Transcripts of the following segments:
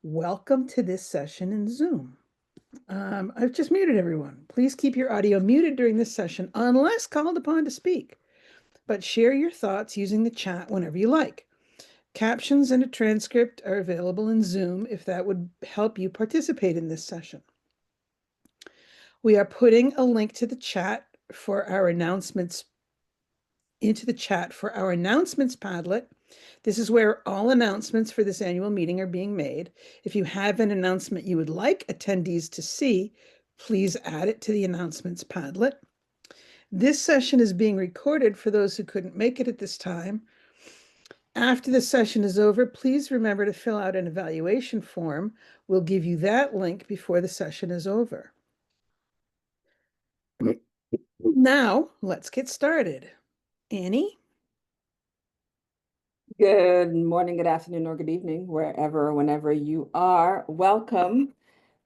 Welcome to this session in Zoom. I've just muted everyone. Please keep your audio muted during this session unless called upon to speak, but share your thoughts using the chat whenever you like. Captions and a transcript are available in Zoom if that would help you participate in this session. We are putting a link to the chat for our announcements Padlet. This is where all announcements for this annual meeting are being made. If you have an announcement you would like attendees to see, please add it to the announcements Padlet. This session is being recorded for those who couldn't make it at this time. After the session is over, please remember to fill out an evaluation form. We'll give you that link before the session is over. Now, let's get started. Annie? Good morning, good afternoon, or good evening, wherever, whenever you are. Welcome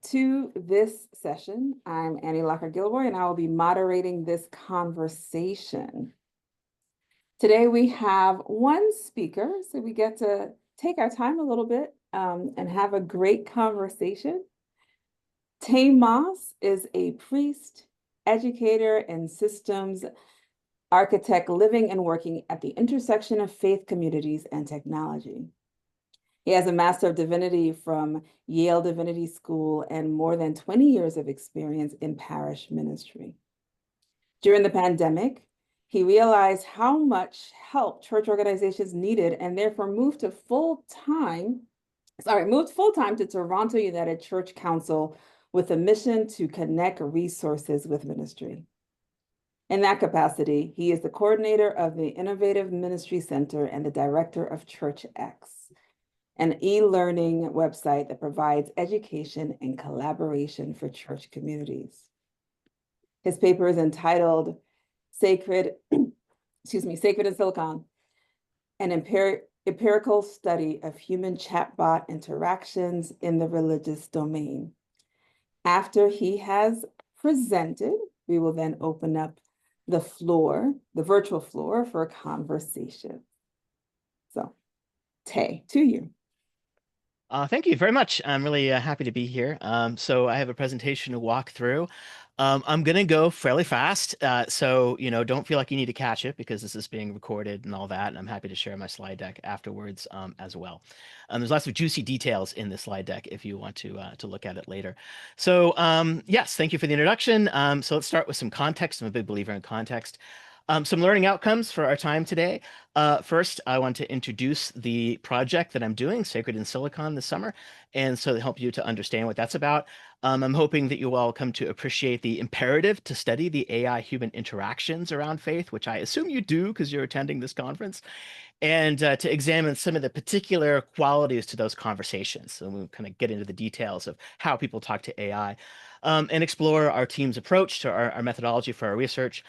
to this session. I'm Annie Locker-Gilroy, and I will be moderating this conversation. Today, we have one speaker, so we get to take our time a little bit and have a great conversation. Tay Moss is a priest, educator, and systems architect living and working at the intersection of faith communities and technology. He has a Master of Divinity from Yale Divinity School and more than 20 years of experience in parish ministry. During the pandemic, he realized how much help church organizations needed and therefore moved full-time to Toronto United Church Council with a mission to connect resources with ministry. In that capacity, he is the coordinator of the Innovative Ministry Center and the director of ChurchX, an e-learning website that provides education and collaboration for church communities. His paper is entitled Sacred in Silicon, an empirical study of human chatbot interactions in the religious domain. After he has presented, we will then open up the virtual floor for a conversation. So, Tay, to you. Thank you very much. I'm really happy to be here. So I have a presentation to walk through. I'm going to go fairly fast, so don't feel like you need to catch it because this is being recorded and all that, and I'm happy to share my slide deck afterwards as well. There's lots of juicy details in this slide deck if you want to look at it later. So yes, thank you for the introduction. So let's start with some context. I'm a big believer in context. Some learning outcomes for our time today. First, I want to introduce the project that I'm doing, Sacred in Silicon, this summer, and so to help you to understand what that's about. I'm hoping that you all come to appreciate the imperative to study the AI-human interactions around faith, which I assume you do because you're attending this conference, and to examine some of the particular qualities to those conversations. So we'll kind of get into the details of how people talk to AI and explore our team's approach to our methodology for our research.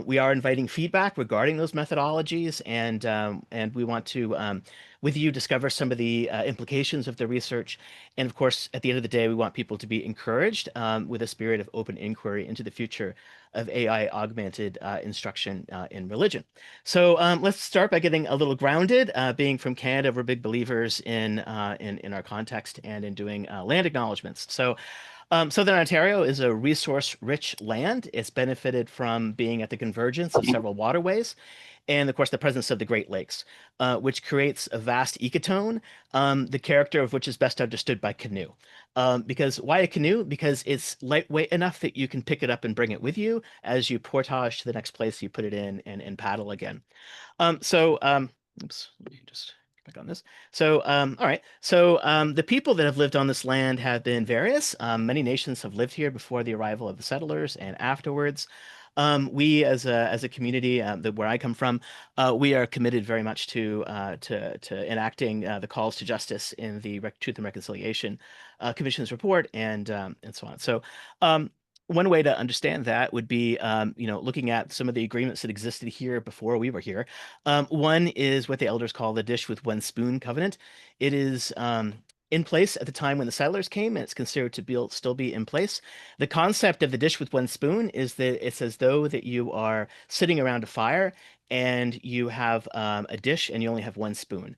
We are inviting feedback regarding those methodologies, and we want to, with you, discover some of the implications of the research. And of course, at the end of the day, we want people to be encouraged with a spirit of open inquiry into the future of AI-augmented instruction in religion. So let's start by getting a little grounded. Being from Canada, we're big believers in our context and in doing land acknowledgements. So Southern Ontario is a resource-rich land. It's benefited from being at the convergence of several waterways, and of course the presence of the Great Lakes, which creates a vast ecotone, the character of which is best understood by canoe. Because why a canoe? Because it's lightweight enough that you can pick it up and bring it with you as you portage to the next place you put it in and paddle again. Oops, let me just back on this. So, all right. So the people that have lived on this land have been various. Many nations have lived here before the arrival of the settlers and afterwards. We, as a community, where I come from, we are committed very much to enacting the calls to justice in the Truth and Reconciliation Commission's report, and so on. So. One way to understand that would be, looking at some of the agreements that existed here before we were here. One is what the elders call the dish with one spoon covenant. It is in place at the time when the settlers came, and it's considered to still be in place. The concept of the dish with one spoon is that it's as though that you are sitting around a fire and you have a dish and you only have one spoon.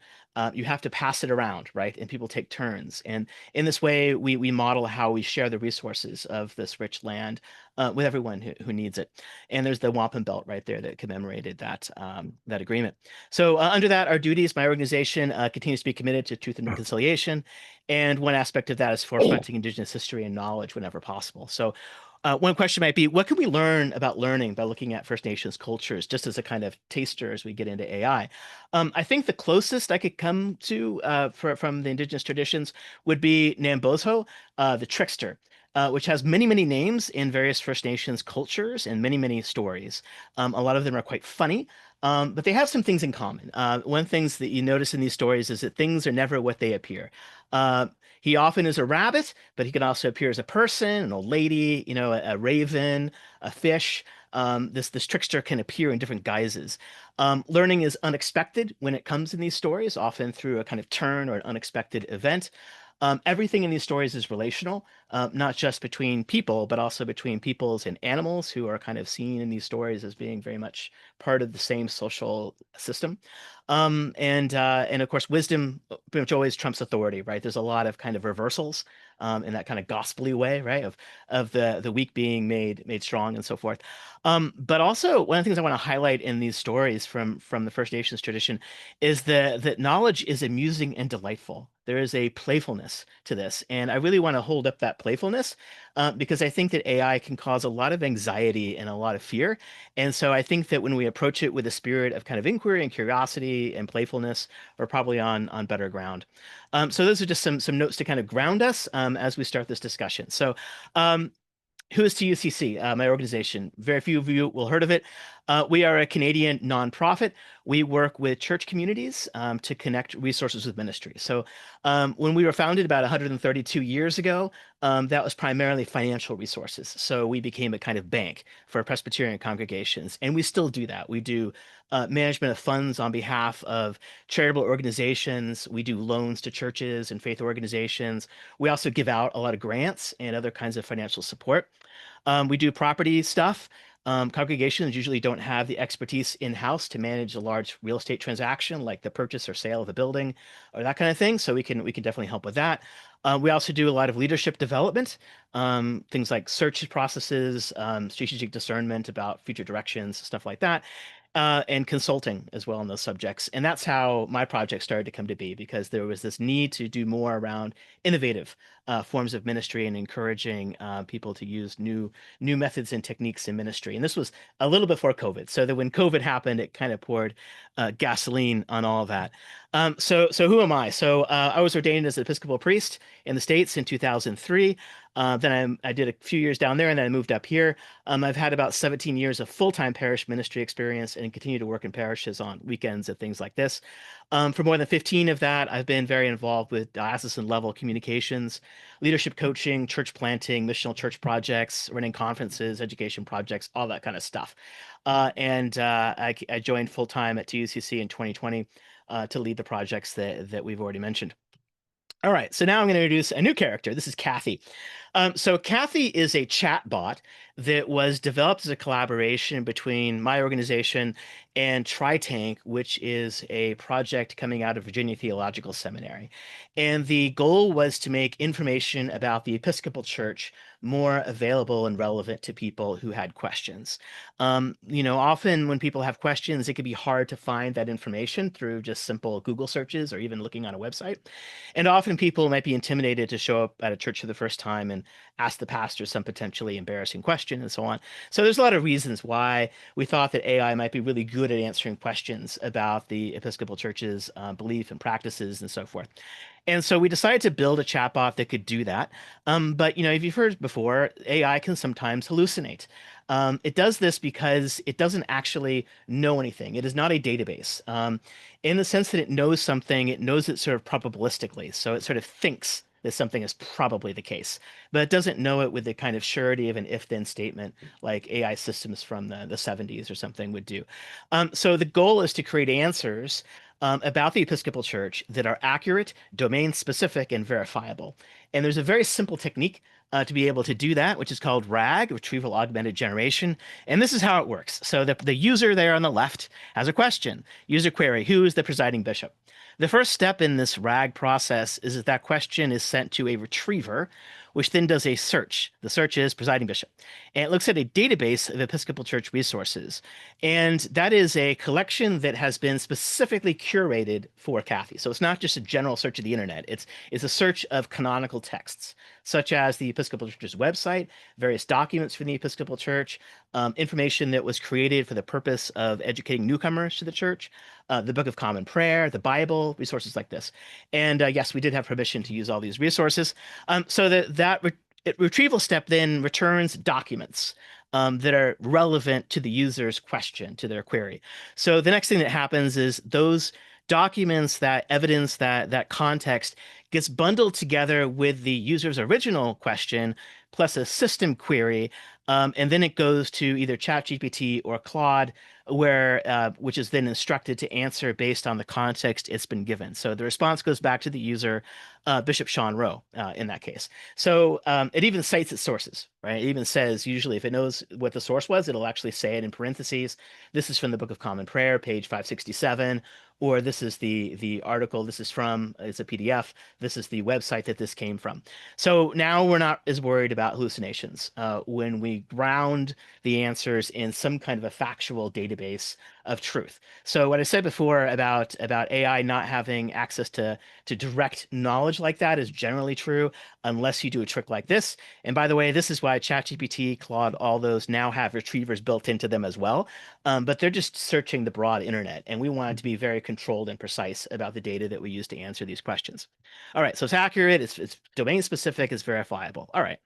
you have to pass it around, right? And people take turns. And in this way, we model how we share the resources of this rich land with everyone who needs it. And there's the wampum belt right there that commemorated that agreement. So under that, our duties, my organization continues to be committed to truth and reconciliation. And one aspect of that is forefronting Indigenous history and knowledge whenever possible. So one question might be, what can we learn about learning by looking at First Nations cultures, just as a kind of taster as we get into AI? I think the closest I could come to from the Indigenous traditions would be Nambozo, the trickster. Which has many, many names in various First Nations cultures and many, many stories. A lot of them are quite funny, but they have some things in common. One things that you notice in these stories is that things are never what they appear. Uh, he often is a rabbit, but he can also appear as a person, an old lady, a raven, a fish. This trickster can appear in different guises. Learning is unexpected when it comes in these stories, often through a kind of turn or an unexpected event. Everything in these stories is relational, not just between people, but also between peoples and animals who are kind of seen in these stories as being very much part of the same social system. And of course, wisdom pretty much always trumps authority, right? There's a lot of kind of reversals in that kind of gospelly way, right? Of the weak being made strong and so forth. But also one of the things I want to highlight in these stories from the First Nations tradition is that knowledge is amusing and delightful. There is a playfulness to this, and I really want to hold up that playfulness because I think that AI can cause a lot of anxiety and a lot of fear. And so I think that when we approach it with a spirit of kind of inquiry and curiosity and playfulness, we're probably on better ground. So those are just some notes to kind of ground us as we start this discussion. So um, who is TUCC, my organization? Very few of you will heard of it. We are a Canadian nonprofit. We work with church communities to connect resources with ministry. So when we were founded about 132 years ago, that was primarily financial resources. So we became a kind of bank for Presbyterian congregations, and we still do that. We do management of funds on behalf of charitable organizations. We do loans to churches and faith organizations. We also give out a lot of grants and other kinds of financial support. We do property stuff. Congregations usually don't have the expertise in-house to manage a large real estate transaction like the purchase or sale of a building or that kind of thing. So we can definitely help with that. We also do a lot of leadership development, things like search processes, strategic discernment about future directions, stuff like that. And consulting as well on those subjects. And that's how my project started to come to be because there was this need to do more around innovative forms of ministry and encouraging people to use new methods and techniques in ministry. And this was a little before COVID, so that when COVID happened, it kind of poured gasoline on all of that. So who am I? So I was ordained as an Episcopal priest in the States in 2003. Then I did a few years down there, and then I moved up here. I've had about 17 years of full-time parish ministry experience and continue to work in parishes on weekends and things like this. For more than 15 of that, I've been very involved with diocesan level communications, leadership coaching, church planting, missional church projects, running conferences, education projects, all that kind of stuff. I joined full-time at TUCC in 2020 to lead the projects that we've already mentioned. All right, so now I'm going to introduce a new character. This is Kathy. So Kathy is a chatbot that was developed as a collaboration between my organization and TriTank, which is a project coming out of Virginia Theological Seminary. And the goal was to make information about the Episcopal Church more available and relevant to people who had questions. Often when people have questions, it can be hard to find that information through just simple Google searches or even looking on a website. And often people might be intimidated to show up at a church for the first time and ask the pastor some potentially embarrassing question and so on. So there's a lot of reasons why we thought that AI might be really good at answering questions about the Episcopal Church's belief and practices and so forth. And so we decided to build a chatbot that could do that. But if you've heard before, AI can sometimes hallucinate. It does this because it doesn't actually know anything. It is not a database. In the sense that it knows something, it knows it sort of probabilistically. So it sort of thinks that something is probably the case, but it doesn't know it with the kind of surety of an if-then statement like AI systems from the 70s or something would do. So the goal is to create answers about the Episcopal Church that are accurate, domain specific, and verifiable. And there's a very simple technique to be able to do that, which is called RAG, Retrieval Augmented Generation. And this is how it works. So the user there on the left has a question, user query, who is the presiding bishop? The first step in this RAG process is that that question is sent to a retriever, which then does a search. The search is presiding bishop, and it looks at a database of Episcopal Church resources. And that is a collection that has been specifically curated for Kathy. So it's not just a general search of the internet. It's a search of canonical texts, such as the Episcopal Church's website, various documents from the Episcopal Church, information that was created for the purpose of educating newcomers to the church, the Book of Common Prayer, the Bible, resources like this. And yes, we did have permission to use all these resources. So that retrieval step then returns documents that are relevant to the user's question, to their query. So the next thing that happens is those documents, that evidence, that context gets bundled together with the user's original question plus a system query, and then it goes to either ChatGPT or Claude, which is then instructed to answer based on the context it's been given. So the response goes back to the user, Bishop Sean Rowe, in that case. So it even cites its sources, right? It even says, usually if it knows what the source was, it'll actually say it in parentheses. This is from the Book of Common Prayer, page 567, or this is the article this is from, it's a PDF. This is the website that this came from. So now we're not as worried about hallucinations when we ground the answers in some kind of a factual database of truth. So what I said before about AI not having access to direct knowledge like that is generally true unless you do a trick like this. And by the way, this is why ChatGPT, Claude, all those now have retrievers built into them as well. But they're just searching the broad internet, and we want it to be very controlled and precise about the data that we use to answer these questions. All right, so it's accurate, it's domain specific, it's verifiable. All right.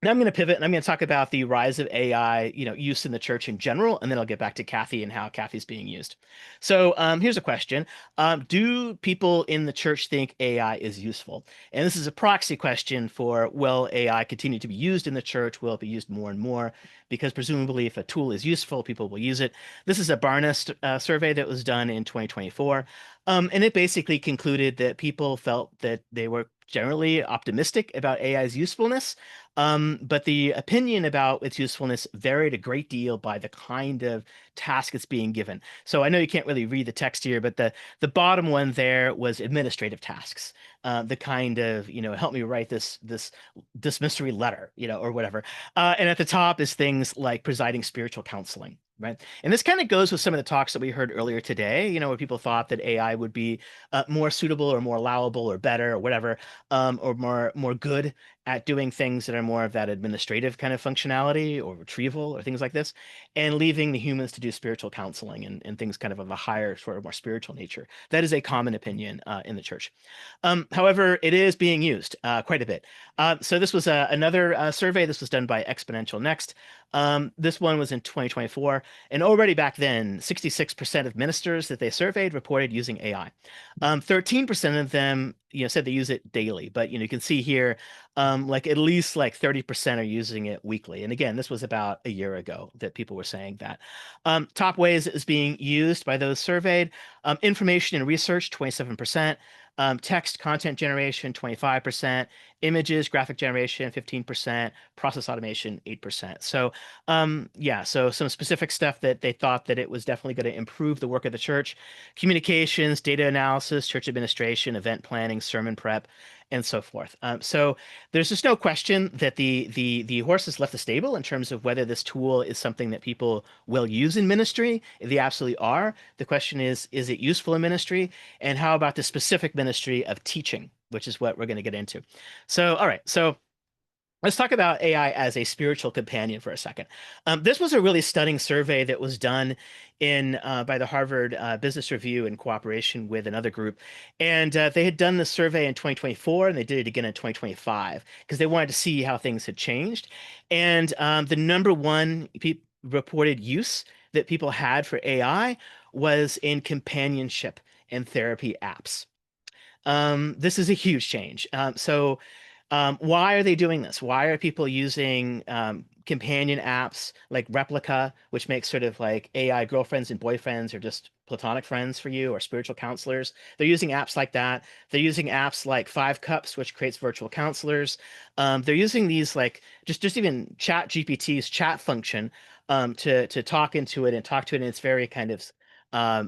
Now I'm going to pivot and I'm going to talk about the rise of AI, use in the church in general, and then I'll get back to Kathy and how Kathy's being used. So here's a question. Do people in the church think AI is useful? And this is a proxy question for, will AI continue to be used in the church? Will it be used more and more? Because presumably if a tool is useful, people will use it. This is a Barna survey that was done in 2024. And it basically concluded that people felt that they were generally optimistic about AI's usefulness, but the opinion about its usefulness varied a great deal by the kind of task it's being given. So I know you can't really read the text here, but the bottom one there was administrative tasks, the kind of, help me write this mystery letter, or whatever. And at the top is things like presiding spiritual counseling. Right. And this kind of goes with some of the talks that we heard earlier today, where people thought that AI would be more suitable or more allowable or better or whatever, or more good at doing things that are more of that administrative kind of functionality or retrieval or things like this, and leaving the humans to do spiritual counseling and things kind of a higher, sort of more spiritual nature. That is a common opinion in the church. However, it is being used quite a bit. So this was another survey. This was done by Exponential Next. This one was in 2024. And already back then, 66% of ministers that they surveyed reported using AI. 13% of them, said they use it daily. But, you can see here, like at least like 30% are using it weekly. And again, this was about a year ago that people were saying that. Top ways it is being used by those surveyed: information and research, 27%. Text content generation, 25%, images, graphic generation, 15%, process automation, 8%. So so some specific stuff that they thought that it was definitely going to improve the work of the church: communications, data analysis, church administration, event planning, sermon prep, and so forth. So there's just no question that the horse has left the stable in terms of whether this tool is something that people will use in ministry. They absolutely are. The question is it useful in ministry? And how about the specific ministry of teaching, which is what we're going to get into. So, all right. So let's talk about AI as a spiritual companion for a second. This was a really stunning survey that was done by the Harvard Business Review in cooperation with another group. And they had done the survey in 2024, and they did it again in 2025 because they wanted to see how things had changed. And the number one reported use that people had for AI was in companionship and therapy apps. This is a huge change. So Why are they doing this? Why are people using companion apps like Replica, which makes sort of like AI girlfriends and boyfriends or just platonic friends for you or spiritual counselors? They're using apps like that. They're using apps like Five Cups, which creates virtual counselors. They're using these like just even Chat GPT's chat function to talk into it and talk to it, and it's very kind of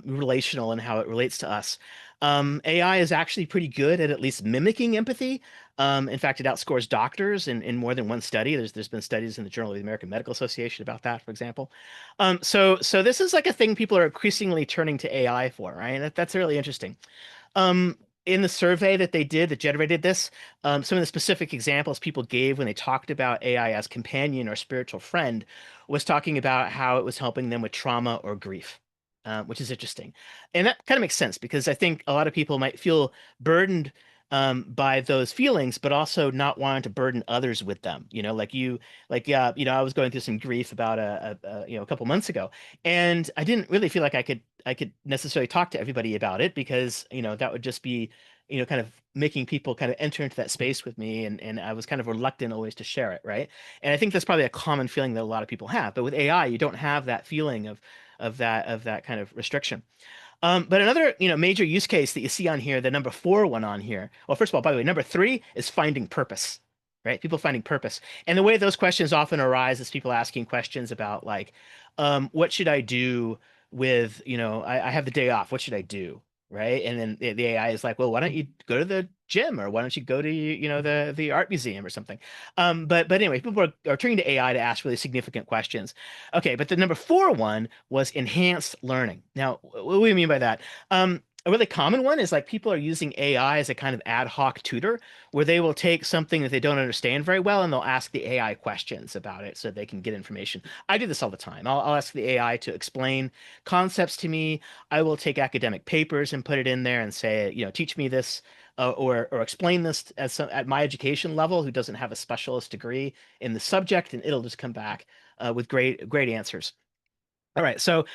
relational in how it relates to us. AI is actually pretty good at least mimicking empathy. In fact, it outscores doctors in more than one study. There's been studies in the Journal of the American Medical Association about that, for example. So this is like a thing people are increasingly turning to AI for, right? And that's really interesting. In the survey that they did that generated this, some of the specific examples people gave when they talked about AI as companion or spiritual friend was talking about how it was helping them with trauma or grief, which is interesting. And that kind of makes sense because I think a lot of people might feel burdened by those feelings, but also not wanting to burden others with them. I was going through some grief about a couple months ago, and I didn't really feel like I could necessarily talk to everybody about it because that would just be kind of making people kind of enter into that space with me, and I was kind of reluctant always to share it, right? And I think that's probably a common feeling that a lot of people have, but with AI you don't have that feeling of that kind of restriction. But another, major use case that you see on here, the number 4 one on here. Well, first of all, by the way, number 3 is finding purpose, right? People finding purpose. And the way those questions often arise is people asking questions about like, what should I do with, I have the day off. What should I do? Right. And then the AI is like, well, why don't you go to the gym or why don't you go to, the art museum or something? But anyway, people are turning to AI to ask really significant questions. Okay, but the number 4 one was enhanced learning. Now, what do we mean by that? A really common one is like people are using AI as a kind of ad hoc tutor where they will take something that they don't understand very well and they'll ask the AI questions about it so they can get information. I do this all the time. I'll ask the AI to explain concepts to me. I will take academic papers and put it in there and say, teach me this. Or explain this at my education level, who doesn't have a specialist degree in the subject, and it'll just come back with great answers. All right, so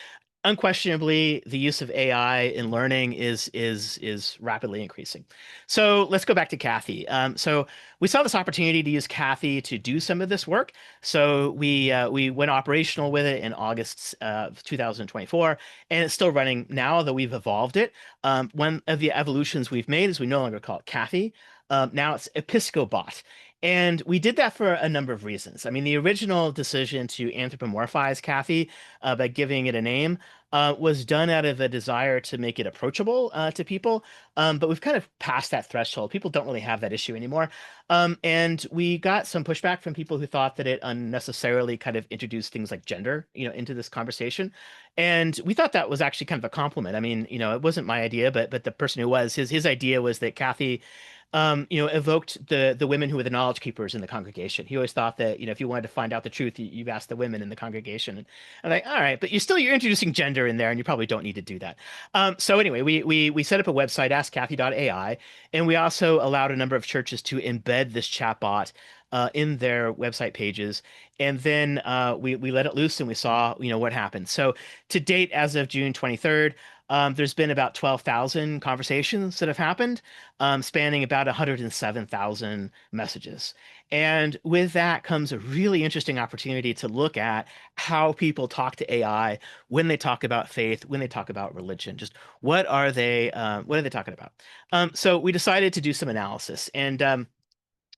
unquestionably, the use of AI in learning is rapidly increasing. So let's go back to Kathy. So we saw this opportunity to use Kathy to do some of this work. So we went operational with it in August of 2024, and it's still running now, though we've evolved it. One of the evolutions we've made is we no longer call it Kathy. Now it's Episcobot. And we did that for a number of reasons. I mean, the original decision to anthropomorphize Kathy by giving it a name was done out of a desire to make it approachable to people. But we've kind of passed that threshold. People don't really have that issue anymore. And we got some pushback from people who thought that it unnecessarily kind of introduced things like gender, into this conversation. And we thought that was actually kind of a compliment. I mean, it wasn't my idea, but the person who was, his idea was that Kathy evoked the women who were the knowledge keepers in the congregation. He always thought that, if you wanted to find out the truth, you've asked the women in the congregation. And I'm like, all right, but you're introducing gender in there, and you probably don't need to do that. So anyway, we set up a website, AskKathy.ai, and we also allowed a number of churches to embed this chatbot in their website pages, and then we let it loose, and we saw what happened. So to date, as of June 23rd. There's been about 12,000 conversations that have happened, spanning about 107,000 messages. And with that comes a really interesting opportunity to look at how people talk to AI when they talk about faith, when they talk about religion. Just what are they talking about? So we decided to do some analysis, and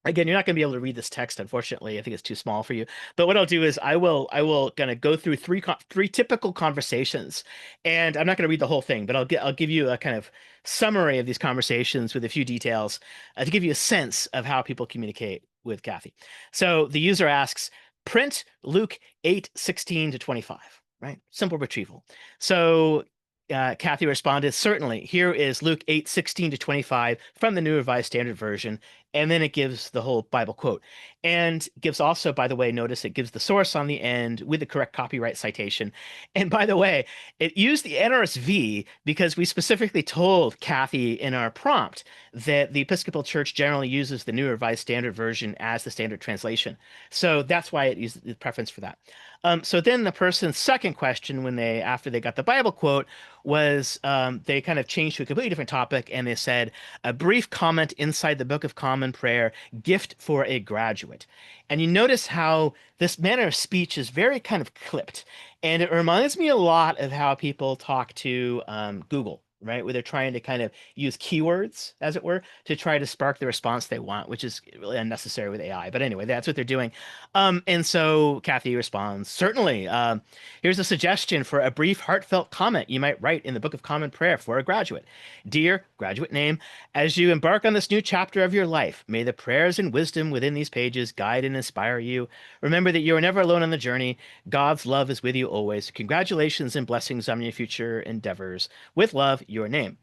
again, you're not going to be able to read this text, unfortunately. I think it's too small for you. But what I'll do is I will kind of go through three typical conversations, and I'm not going to read the whole thing, but I'll give you a kind of summary of these conversations with a few details to give you a sense of how people communicate with Kathy. So the user asks, print Luke 8:16-25, right? Simple retrieval. So Kathy responded, certainly. Here is Luke 8:16-25 from the New Revised Standard Version. And then it gives the whole Bible quote. And gives also, by the way, notice it gives the source on the end with the correct copyright citation. And by the way, it used the NRSV because we specifically told Kathy in our prompt that the Episcopal Church generally uses the New Revised Standard Version as the standard translation. So that's why it used the preference for that. So then the person's second question, after they got the Bible quote, was they kind of changed to a completely different topic, and they said a brief comment inside the Book of Common Prayer, gift for a graduate. And you notice how this manner of speech is very kind of clipped, and it reminds me a lot of how people talk to Google. Right, where they're trying to kind of use keywords, as it were, to try to spark the response they want, which is really unnecessary with AI. But anyway, that's what they're doing. And so Kathy responds, certainly. Here's a suggestion for a brief, heartfelt comment you might write in the Book of Common Prayer for a graduate. Dear graduate name, as you embark on this new chapter of your life, may the prayers and wisdom within these pages guide and inspire you. Remember that you are never alone on the journey. God's love is with you always. Congratulations and blessings on your future endeavors. With love, your name.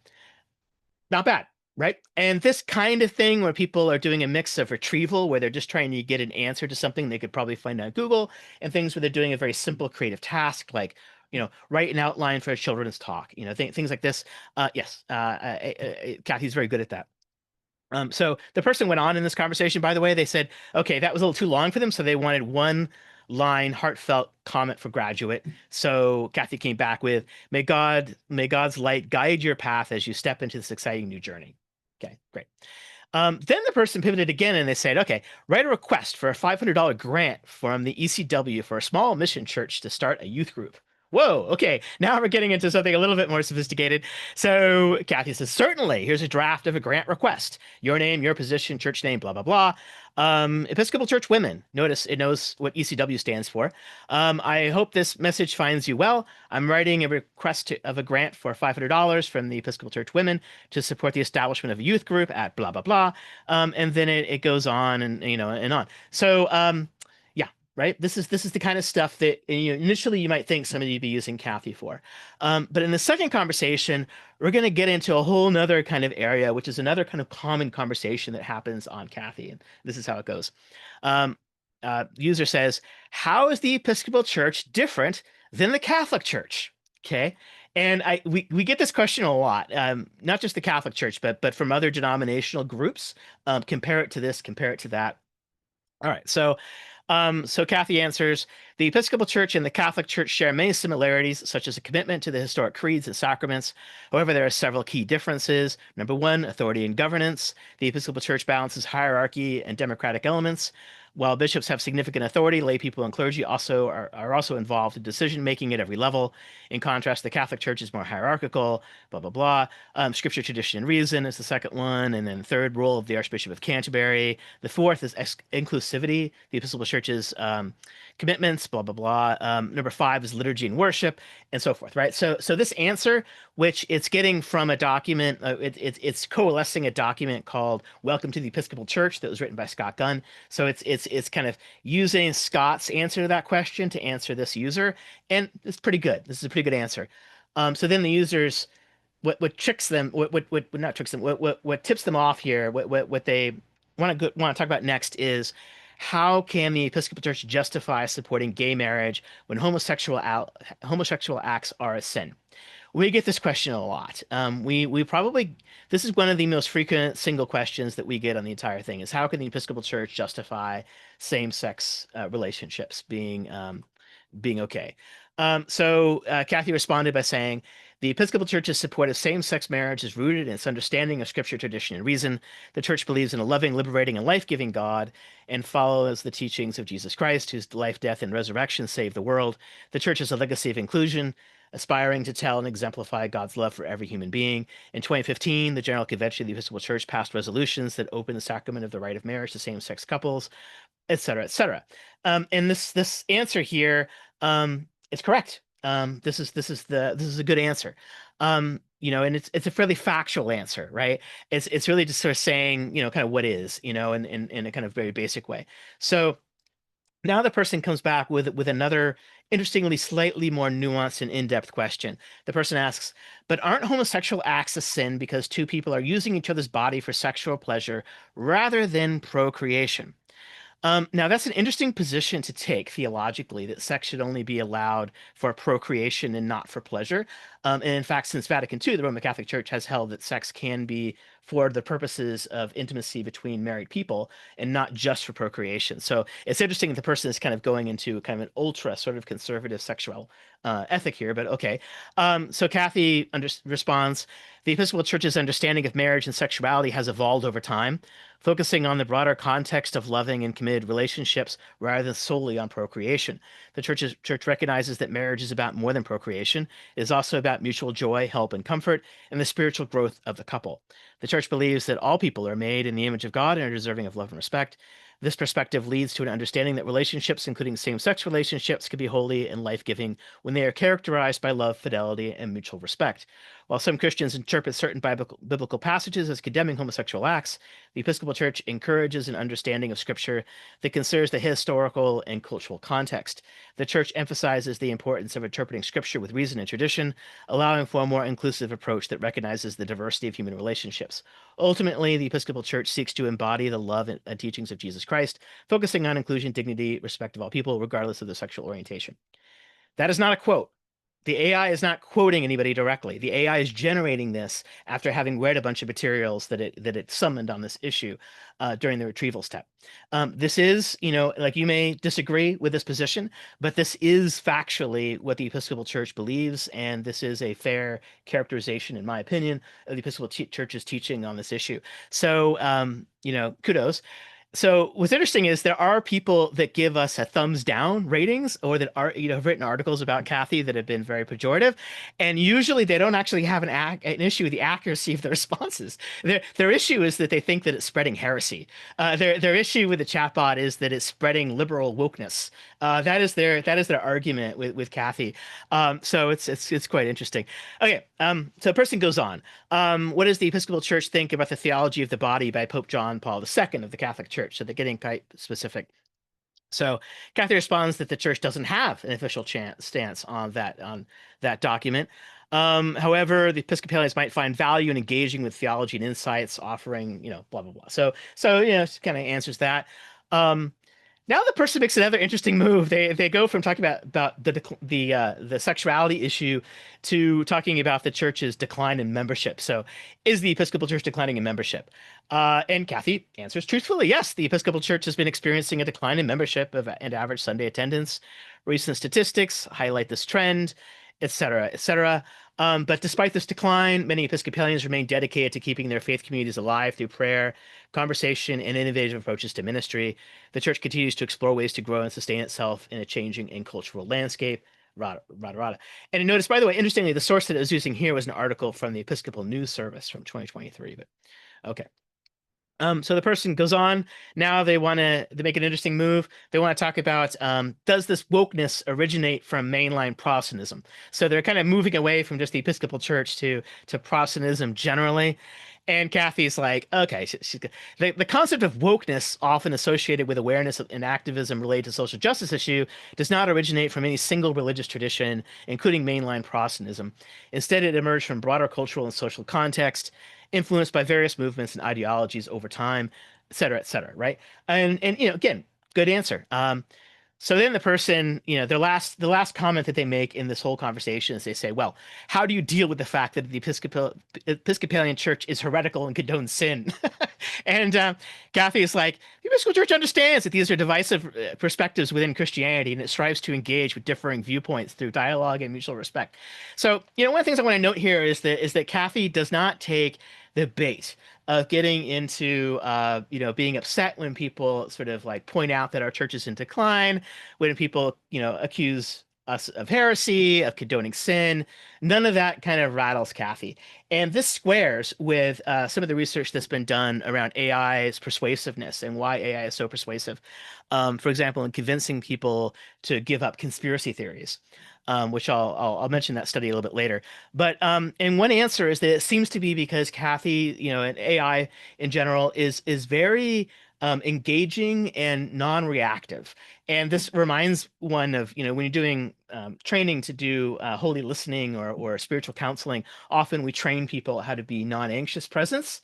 Not bad, right? And this kind of thing where people are doing a mix of retrieval, where they're just trying to get an answer to something they could probably find on Google, and things where they're doing a very simple creative task, like, write an outline for a children's talk, things like this. Yes, Kathy's very good at that. So the person went on in this conversation, by the way, they said, okay, that was a little too long for them. So they wanted one line heartfelt comment for graduate. So Kathy came back with, may God's light guide your path as you step into this exciting new journey. Okay, great. Then the person pivoted again and they said, okay, write a request for a $500 grant from the ECW for a small mission church to start a youth group. Whoa, okay, now we're getting into something a little bit more sophisticated. So Kathy says, certainly, here's a draft of a grant request. Your name, your position, church name, blah, blah, blah. Episcopal Church Women. Notice it knows what ECW stands for. I hope this message finds you well. I'm writing a request of a grant for $500 from the Episcopal Church Women to support the establishment of a youth group at blah, blah, blah. And then it goes on and on. So, yeah, right. This is the kind of stuff that initially you might think somebody would be using Kathy for. But in the second conversation, we're going to get into a whole nother kind of area, which is another kind of common conversation that happens on Kathy. And this is how it goes. User says, how is the Episcopal Church different than the Catholic Church? Okay. And we get this question a lot, not just the Catholic Church, but from other denominational groups. Compare it to this, compare it to that. All right. So Kathy answers, the Episcopal Church and the Catholic Church share many similarities, such as a commitment to the historic creeds and sacraments. However, there are several key differences. Number one, authority and governance. The Episcopal Church balances hierarchy and democratic elements. While bishops have significant authority, lay people and clergy are also involved in decision making at every level. In contrast, the Catholic Church is more hierarchical, blah, blah, blah. Scripture, tradition, and reason is the second one. And then the third, role of the Archbishop of Canterbury. The fourth is inclusivity, the Episcopal Church's commitments, blah, blah, blah. Number five is liturgy and worship, and so forth, right? So this answer, which it's getting from a document, it's coalescing a document called Welcome to the Episcopal Church that was written by Scott Gunn. So it's kind of using Scott's answer to that question to answer this user, and it's pretty good. This is a pretty good answer. So then the users, what tricks them, what not tricks them, what tips them off here, what they want to talk about next is how can the Episcopal Church justify supporting gay marriage when homosexual acts are a sin? We get this question a lot. We probably, this is one of the most frequent single questions that we get on the entire thing is how can the Episcopal Church justify same-sex relationships being okay? So Kathy responded by saying, the Episcopal Church's support of same-sex marriage is rooted in its understanding of Scripture, tradition, and reason. The Church believes in a loving, liberating, and life-giving God and follows the teachings of Jesus Christ, whose life, death, and resurrection saved the world. The Church is a legacy of inclusion, aspiring to tell and exemplify God's love for every human being. In 2015, the General Convention of the Episcopal Church passed resolutions that open the sacrament of the right of marriage to same-sex couples, et cetera, et cetera. And this answer here, it's correct. This is a good answer. And it's a fairly factual answer, right? It's really just sort of saying, kind of what is, in a kind of very basic way. So now the person comes back with another interestingly slightly more nuanced and in-depth question. The person asks, but aren't homosexual acts a sin because two people are using each other's body for sexual pleasure rather than procreation? Now, that's an interesting position to take theologically, that sex should only be allowed for procreation and not for pleasure. And in fact, since Vatican II, the Roman Catholic Church has held that sex can be for the purposes of intimacy between married people and not just for procreation. So it's interesting that the person is kind of going into kind of an ultra sort of conservative sexual ethic here, but okay. So Kathy responds, the Episcopal Church's understanding of marriage and sexuality has evolved over time, focusing on the broader context of loving and committed relationships rather than solely on procreation. The church recognizes that marriage is about more than procreation. It is also about mutual joy, help, and comfort, and the spiritual growth of the couple. The church believes that all people are made in the image of God and are deserving of love and respect. This perspective leads to an understanding that relationships, including same-sex relationships, can be holy and life-giving when they are characterized by love, fidelity, and mutual respect. While some Christians interpret certain biblical passages as condemning homosexual acts, the Episcopal Church encourages an understanding of Scripture that considers the historical and cultural context. The Church emphasizes the importance of interpreting Scripture with reason and tradition, allowing for a more inclusive approach that recognizes the diversity of human relationships. Ultimately, the Episcopal Church seeks to embody the love and teachings of Jesus Christ, focusing on inclusion, dignity, respect of all people, regardless of their sexual orientation. That is not a quote. The AI is not quoting anybody directly. The AI is generating this after having read a bunch of materials that it summoned on this issue during the retrieval step. This is, like you may disagree with this position, but this is factually what the Episcopal Church believes, and this is a fair characterization, in my opinion, of the Episcopal Church's teaching on this issue. So, kudos. So what's interesting is there are people that give us a thumbs down ratings or that are, have written articles about Kathy that have been very pejorative. And usually they don't actually have an issue with the accuracy of the responses. Their issue is that they think that it's spreading heresy. Their issue with the chatbot is that it's spreading liberal wokeness. That is their argument with Kathy. So it's quite interesting. Okay. So the person goes on. What does the Episcopal Church think about the theology of the body by Pope John Paul II of the Catholic Church? So they're getting quite specific. So Kathy responds that the church doesn't have an official stance on that document. However, the Episcopalians might find value in engaging with theology and insights, offering, blah blah blah. So kind of answers that. Now the person makes another interesting move. They go from talking about the sexuality issue to talking about the church's decline in membership. So, is the Episcopal Church declining in membership? And Kathy answers truthfully, yes. The Episcopal Church has been experiencing a decline in membership and average Sunday attendance. Recent statistics highlight this trend, etc., etc. But despite this decline, many Episcopalians remain dedicated to keeping their faith communities alive through prayer, conversation, and innovative approaches to ministry. The church continues to explore ways to grow and sustain itself in a changing and cultural landscape. Rada, rada, rada. And notice, by the way, interestingly, the source that I was using here was an article from the Episcopal News Service from 2023. But okay. So the person goes on. Now they make an interesting move. They want to talk about, does this wokeness originate from mainline Protestantism? So they're kind of moving away from just the Episcopal Church to Protestantism generally. And Kathy's like, okay, the concept of wokeness, often associated with awareness and activism related to social justice issue, does not originate from any single religious tradition, including mainline Protestantism. Instead, it emerged from broader cultural and social context, influenced by various movements and ideologies over time, et cetera, right? And again, good answer. So then the person, the last comment that they make in this whole conversation is they say, well, how do you deal with the fact that the Episcopalian Church is heretical and condones sin? And Kathy is like, the Episcopal Church understands that these are divisive perspectives within Christianity, and it strives to engage with differing viewpoints through dialogue and mutual respect. So, one of the things I want to note here is that Kathy does not take the bait of getting into being upset when people sort of like point out that our church is in decline, when people accuse us of heresy, of condoning sin. None of that kind of rattles Kathy. And this squares with some of the research that's been done around AI's persuasiveness and why AI is so persuasive. For example, in convincing people to give up conspiracy theories. Which I'll mention that study a little bit later. But and one answer is that it seems to be because Kathy, and AI in general is very engaging and non-reactive. And this reminds one of, when you're doing training to do holy listening or spiritual counseling, often we train people how to be non-anxious presence.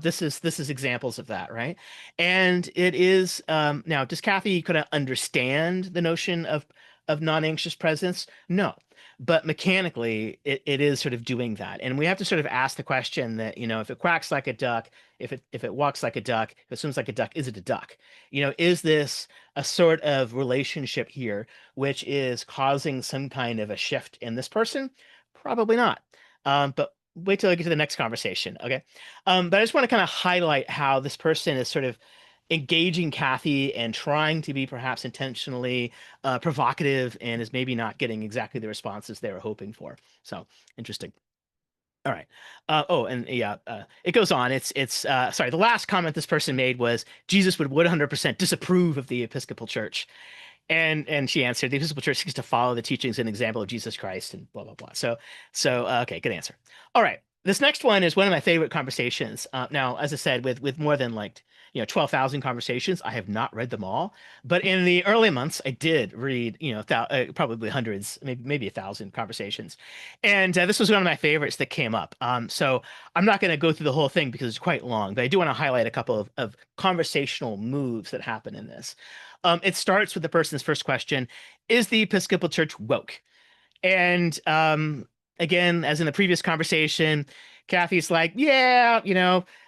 This is examples of that, right? And it is now, does Kathy kind of understand the notion of non-anxious presence? No. but mechanically it is sort of doing that. And we have to sort of ask the question that, if it quacks like a duck, if it walks like a duck, if it swims like a duck, is it a duck? Is this a sort of relationship here which is causing some kind of a shift in this person? Probably not. But wait till I get to the next conversation. Okay. But I just want to kind of highlight how this person is sort of engaging Kathy and trying to be perhaps intentionally provocative, and is maybe not getting exactly the responses they were hoping for. So interesting. All right. Oh, and yeah, it goes on. It's sorry. The last comment this person made was Jesus would 100% disapprove of the Episcopal Church. And she answered, the Episcopal Church seeks to follow the teachings and example of Jesus Christ, and blah blah blah. So okay, good answer. All right, this next one is one of my favorite conversations. Now, as I said, with more than 12,000 conversations, I have not read them all, but in the early months, I did read probably hundreds, maybe 1,000 conversations, and this was one of my favorites that came up. So I'm not going to go through the whole thing because it's quite long, but I do want to highlight a couple of conversational moves that happen in this. It starts with the person's first question: is the Episcopal Church woke? And again, as in the previous conversation, Kathy's like, yeah,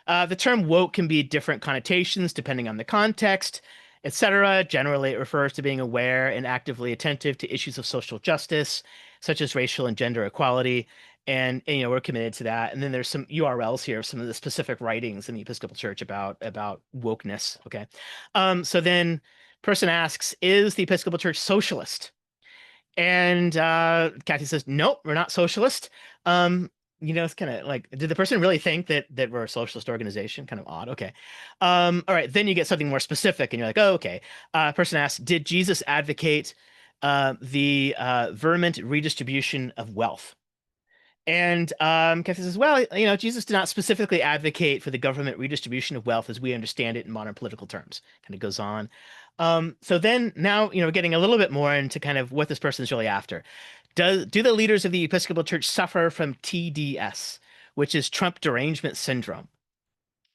the term woke can be different connotations depending on the context, etc. Generally, it refers to being aware and actively attentive to issues of social justice, such as racial and gender equality. And we're committed to that. And then there's some URLs here of some of the specific writings in the Episcopal Church about wokeness. Okay. So then person asks, is the Episcopal Church socialist? And Kathy says, nope, we're not socialist. It's kind of like, did the person really think that we're a socialist organization? Kind of odd. Okay. All right. Then you get something more specific, and you're like, oh, okay. Person asks, did Jesus advocate the vermont redistribution of wealth? And Kathy says, well, Jesus did not specifically advocate for the government redistribution of wealth as we understand it in modern political terms. Kind of goes on. So then now, getting a little bit more into kind of what this person is really after. Do the leaders of the Episcopal Church suffer from TDS, which is Trump derangement syndrome?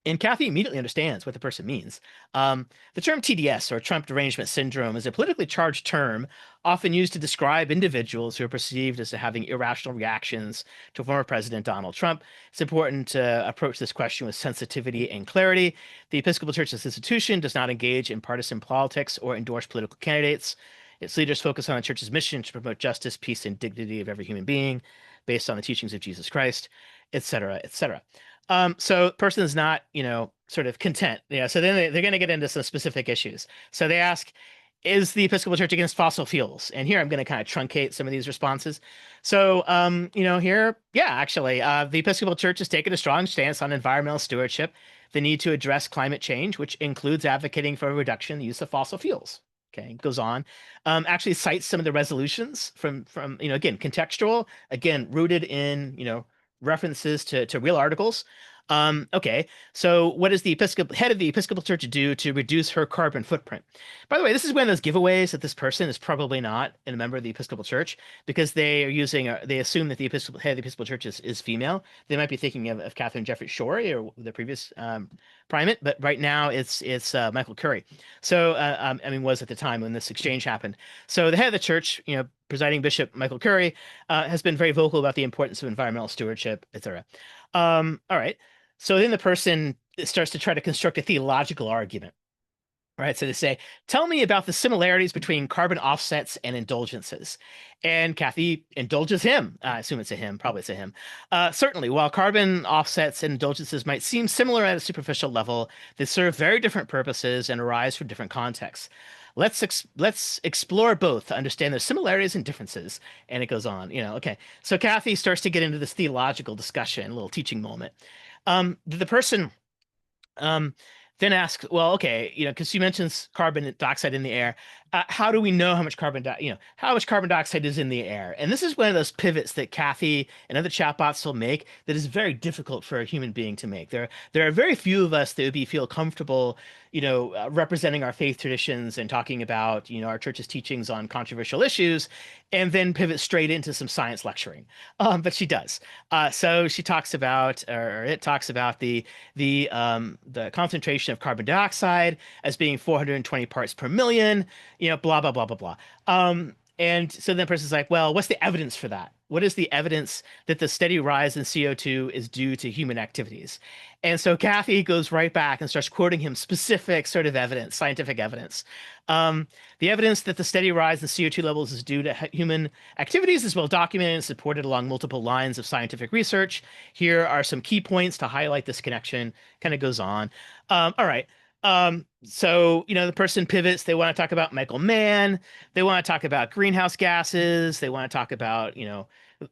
And Kathy immediately understands what the person means. The term TDS, or Trump derangement syndrome, is a politically charged term often used to describe individuals who are perceived as having irrational reactions to former President Donald Trump. It's important to approach this question with sensitivity and clarity. The Episcopal Church as an institution does not engage in partisan politics or endorse political candidates. Its leaders focus on the church's mission to promote justice, peace, and dignity of every human being based on the teachings of Jesus Christ, etc., etc. So the person is not, sort of content. So then they're going to get into some specific issues. So they ask, is the Episcopal Church against fossil fuels? And here I'm going to kind of truncate some of these responses. So, here, yeah, actually, the Episcopal Church has taken a strong stance on environmental stewardship, the need to address climate change, which includes advocating for a reduction in the use of fossil fuels. Okay, goes on. Actually cites some of the resolutions from again, contextual, again, rooted in, references to real articles. Okay, so what does the head of the Episcopal Church do to reduce her carbon footprint? By the way, this is one of those giveaways that this person is probably not a member of the Episcopal Church, because they are they assume that the head of the Episcopal Church is female. They might be thinking of Catherine Jefferts Schori, or the previous primate, but right now it's Michael Curry. So was at the time when this exchange happened. So the head of the church, presiding Bishop Michael Curry, has been very vocal about the importance of environmental stewardship, etc. All right. So then the person starts to try to construct a theological argument. All right, so they say, tell me about the similarities between carbon offsets and indulgences. And Kathy indulges him. I assume it's a him, probably it's a him. Certainly, while carbon offsets and indulgences might seem similar at a superficial level, they serve very different purposes and arise from different contexts. Let's explore both to understand their similarities and differences. And it goes on, okay. So Kathy starts to get into this theological discussion, a little teaching moment. The person then asks, well, okay, because she mentions carbon dioxide in the air. How do we know how much how much carbon dioxide is in the air? And this is one of those pivots that Kathy and other chatbots will make that is very difficult for a human being to make. There are very few of us that would feel comfortable, representing our faith traditions and talking about, our church's teachings on controversial issues, and then pivot straight into some science lecturing. But she does. So she talks about, or it talks about the concentration of carbon dioxide as being 420 parts per million, blah, blah, blah, blah, blah. And so then the person's like, well, what's the evidence for that? What is the evidence that the steady rise in CO2 is due to human activities? And so Kathy goes right back and starts quoting him specific sort of evidence, scientific evidence. The evidence that the steady rise in CO2 levels is due to human activities is well documented and supported along multiple lines of scientific research. Here are some key points to highlight this connection. Kind of goes on. All right. So, the person pivots. They want to talk about Michael Mann. They want to talk about greenhouse gases. They want to talk about,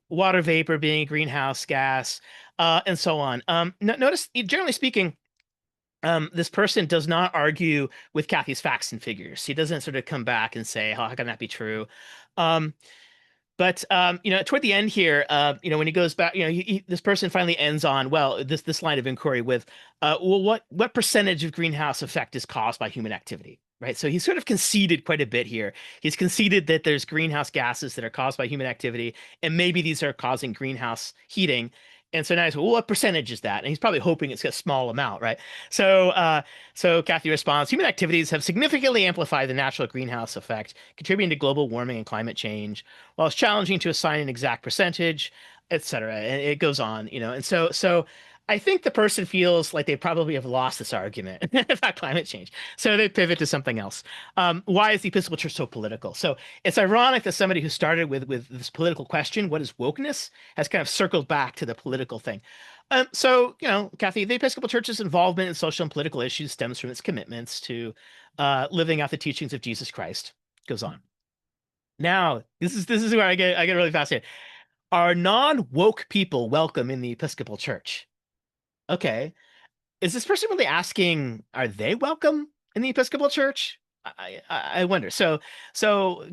water vapor being a greenhouse gas, and so on. Notice, generally speaking, this person does not argue with Kathy's facts and figures. He doesn't sort of come back and say, how can that be true? But toward the end here, when he goes back, this person finally ends on, well, this line of inquiry with, well, what percentage of greenhouse effect is caused by human activity, right? So he's sort of conceded quite a bit here. He's conceded that there's greenhouse gases that are caused by human activity, and maybe these are causing greenhouse heating. And so now he's, well, what percentage is that? And he's probably hoping it's a small amount, right? So Kathy responds, human activities have significantly amplified the natural greenhouse effect, contributing to global warming and climate change. While it's challenging to assign an exact percentage, et cetera, and it goes on, and so I think the person feels like they probably have lost this argument about climate change, so they pivot to something else. Why is the Episcopal Church so political? So it's ironic that somebody who started with this political question, what is wokeness, has kind of circled back to the political thing. So, Kathy, the Episcopal Church's involvement in social and political issues stems from its commitments to living out the teachings of Jesus Christ. Goes on. Now, this is where I get really fascinated. Are non-woke people welcome in the Episcopal Church? Okay. Is this person really asking, are they welcome in the Episcopal Church? I wonder. So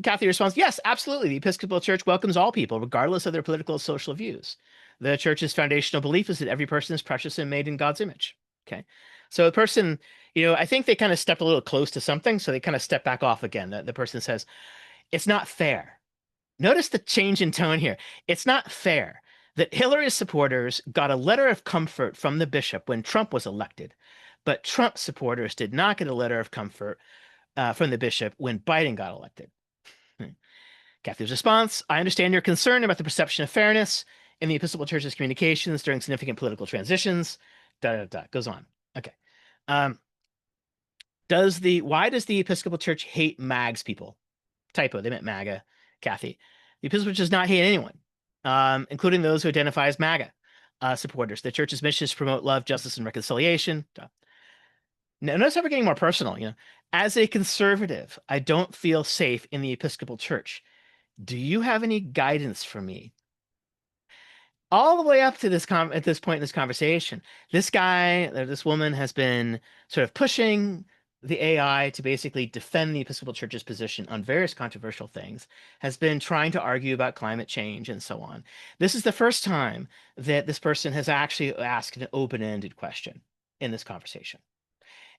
Kathy responds, yes, absolutely. The Episcopal Church welcomes all people, regardless of their political and social views. The church's foundational belief is that every person is precious and made in God's image. Okay. So the person, I think they kind of stepped a little close to something, so they kind of step back off again. The person says, it's not fair. Notice the change in tone here. It's not fair that Hillary's supporters got a letter of comfort from the bishop when Trump was elected, but Trump supporters did not get a letter of comfort from the bishop when Biden got elected. Kathy's response, I understand your concern about the perception of fairness in the Episcopal Church's communications during significant political transitions. Goes on. Okay. Why does the Episcopal Church hate MAGS people? Typo, they meant MAGA, Kathy. The Episcopal Church does not hate anyone, including those who identify as MAGA supporters. The church's mission is to promote love, justice, and reconciliation. Now, notice how we're getting more personal. As a conservative, I don't feel safe in the Episcopal Church. Do you have any guidance for me? All the way up to at this point in this conversation, this woman has been sort of pushing the AI to basically defend the Episcopal Church's position on various controversial things, has been trying to argue about climate change and so on. This is the first time that this person has actually asked an open-ended question in this conversation.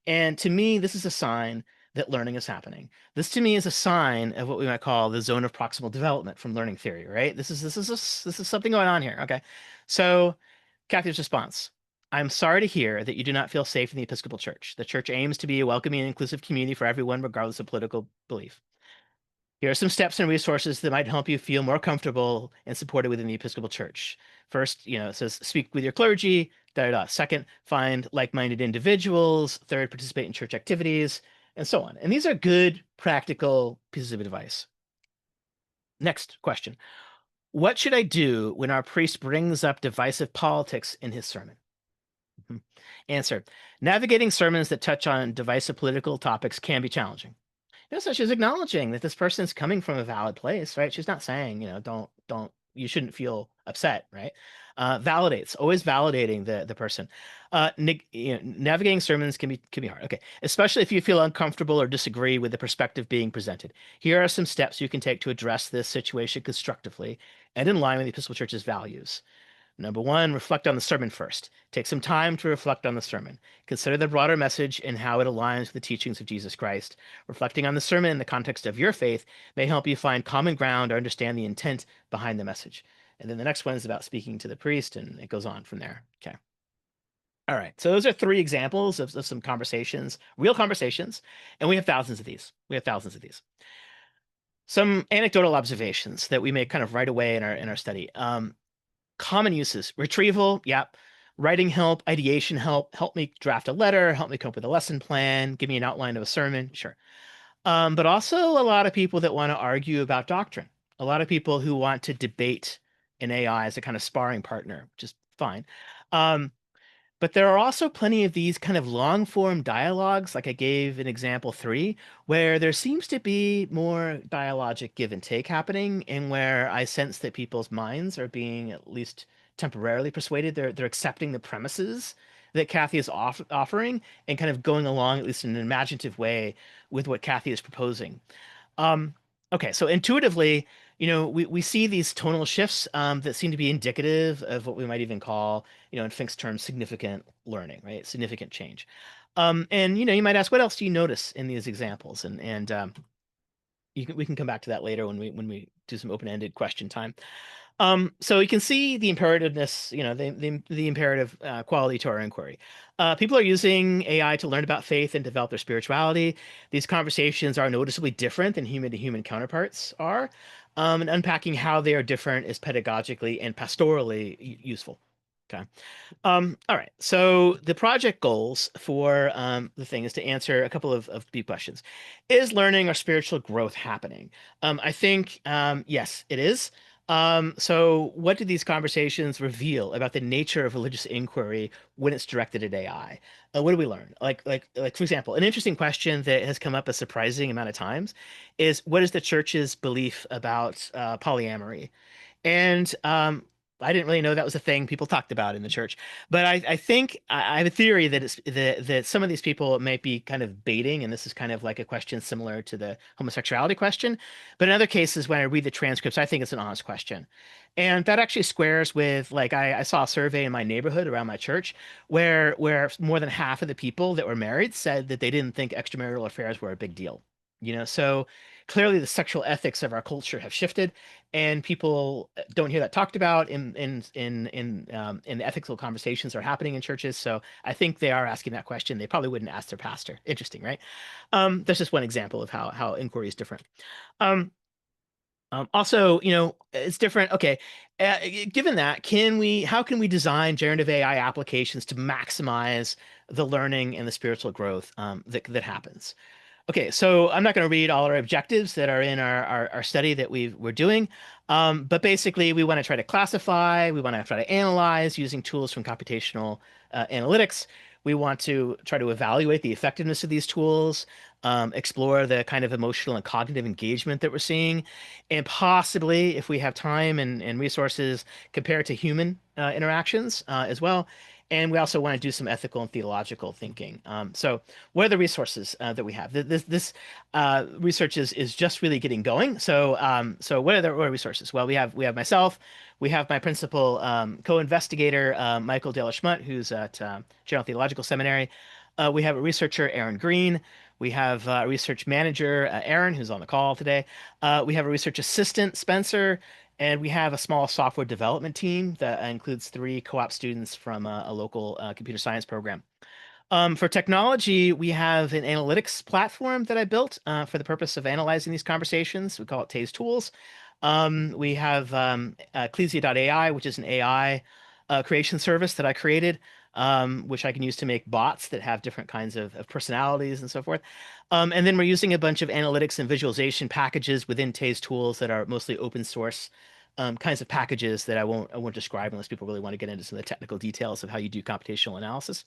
And to me, this is a sign that learning is happening. This to me is a sign of what we might call the zone of proximal development from learning theory, right? This is something going on here. Okay. So Kathy's response. I'm sorry to hear that you do not feel safe in the Episcopal Church. The church aims to be a welcoming and inclusive community for everyone, regardless of political belief. Here are some steps and resources that might help you feel more comfortable and supported within the Episcopal Church. First, it says speak with your clergy. Second, find like-minded individuals. Third, participate in church activities, and so on. And these are good, practical pieces of advice. Next question. What should I do when our priest brings up divisive politics in his sermon? Answer. Navigating sermons that touch on divisive political topics can be challenging. So she's acknowledging that this person's coming from a valid place, right? She's not saying, you shouldn't feel upset, right? Always validating the person. Navigating sermons can be hard. Okay, especially if you feel uncomfortable or disagree with the perspective being presented. Here are some steps you can take to address this situation constructively and in line with the Episcopal Church's values. Number one, reflect on the sermon first. Take some time to reflect on the sermon. Consider the broader message and how it aligns with the teachings of Jesus Christ. Reflecting on the sermon in the context of your faith may help you find common ground or understand the intent behind the message. And then the next one is about speaking to the priest, and it goes on from there. Okay. All right. So those are three examples of some conversations, real conversations, and we have thousands of these. Some anecdotal observations that we make kind of right away in our study. Common uses: retrieval, yep. Writing help, ideation help me draft a letter, help me come up with a lesson plan, give me an outline of a sermon, sure. But also a lot of people that want to argue about doctrine. A lot of people who want to debate an AI as a kind of sparring partner, which is fine. Um, but there are also plenty of these kind of long form dialogues, like I gave in example 3, where there seems to be more dialogic give and take happening, and where I sense that people's minds are being at least temporarily persuaded. They're accepting the premises that Kathy is offering and kind of going along, at least in an imaginative way, with what Kathy is proposing. Um, okay, so intuitively, we see these tonal shifts that seem to be indicative of what we might even call, in Fink's terms, significant learning, right? Significant change. And you might ask, what else do you notice in these examples? And we can come back to that later when we do some open-ended question time. So you can see the imperativeness, the imperative quality to our inquiry. People are using AI to learn about faith and develop their spirituality. These conversations are noticeably different than human-to-human counterparts are, and unpacking how they are different is pedagogically and pastorally useful. Okay. All right. So the project goals for the thing is to answer a couple of deep questions. Is learning or spiritual growth happening? I think yes, it is. So what do these conversations reveal about the nature of religious inquiry when it's directed at AI? What do we learn? Like for example, an interesting question that has come up a surprising amount of times is, what is the church's belief about polyamory? And I didn't really know that was a thing people talked about in the church. But I think I have a theory that that some of these people might be kind of baiting, and this is kind of like a question similar to the homosexuality question. But in other cases, when I read the transcripts, I think it's an honest question. And that actually squares with, like, I saw a survey in my neighborhood around my church where more than half of the people that were married said that they didn't think extramarital affairs were a big deal. So clearly the sexual ethics of our culture have shifted, and people don't hear that talked about in the ethical conversations that are happening in churches. So I think they are asking that question. They probably wouldn't ask their pastor. Interesting, right? That's just one example of how inquiry is different. Um, Also, it's different. Okay, given that, how can we design generative AI applications to maximize the learning and the spiritual growth that happens? Okay, so I'm not going to read all our objectives that are in our study that we're doing, but basically we want to try to classify, we want to try to analyze using tools from computational analytics. We want to try to evaluate the effectiveness of these tools, explore the kind of emotional and cognitive engagement that we're seeing, and possibly, if we have time and resources, compare it to human interactions as well. And we also want to do some ethical and theological thinking. So what are the resources that we have? This research is just really getting going. So what are the resources? Well, we have myself, we have my principal co-investigator Michael De La Schmutt, who's at General Theological Seminary. We have a researcher, Aaron Green. We have a research manager, Aaron, who's on the call today. We have a research assistant, Spencer. And we have a small software development team that includes 3 co-op students from a local computer science program. For technology, we have an analytics platform that I built for the purpose of analyzing these conversations. We call it Tay's Tools. We have Ecclesia.ai, which is an AI creation service that I created, which I can use to make bots that have different kinds of personalities and so forth. And then we're using a bunch of analytics and visualization packages within Tay's Tools that are mostly open source kinds of packages that I won't describe unless people really want to get into some of the technical details of how you do computational analysis.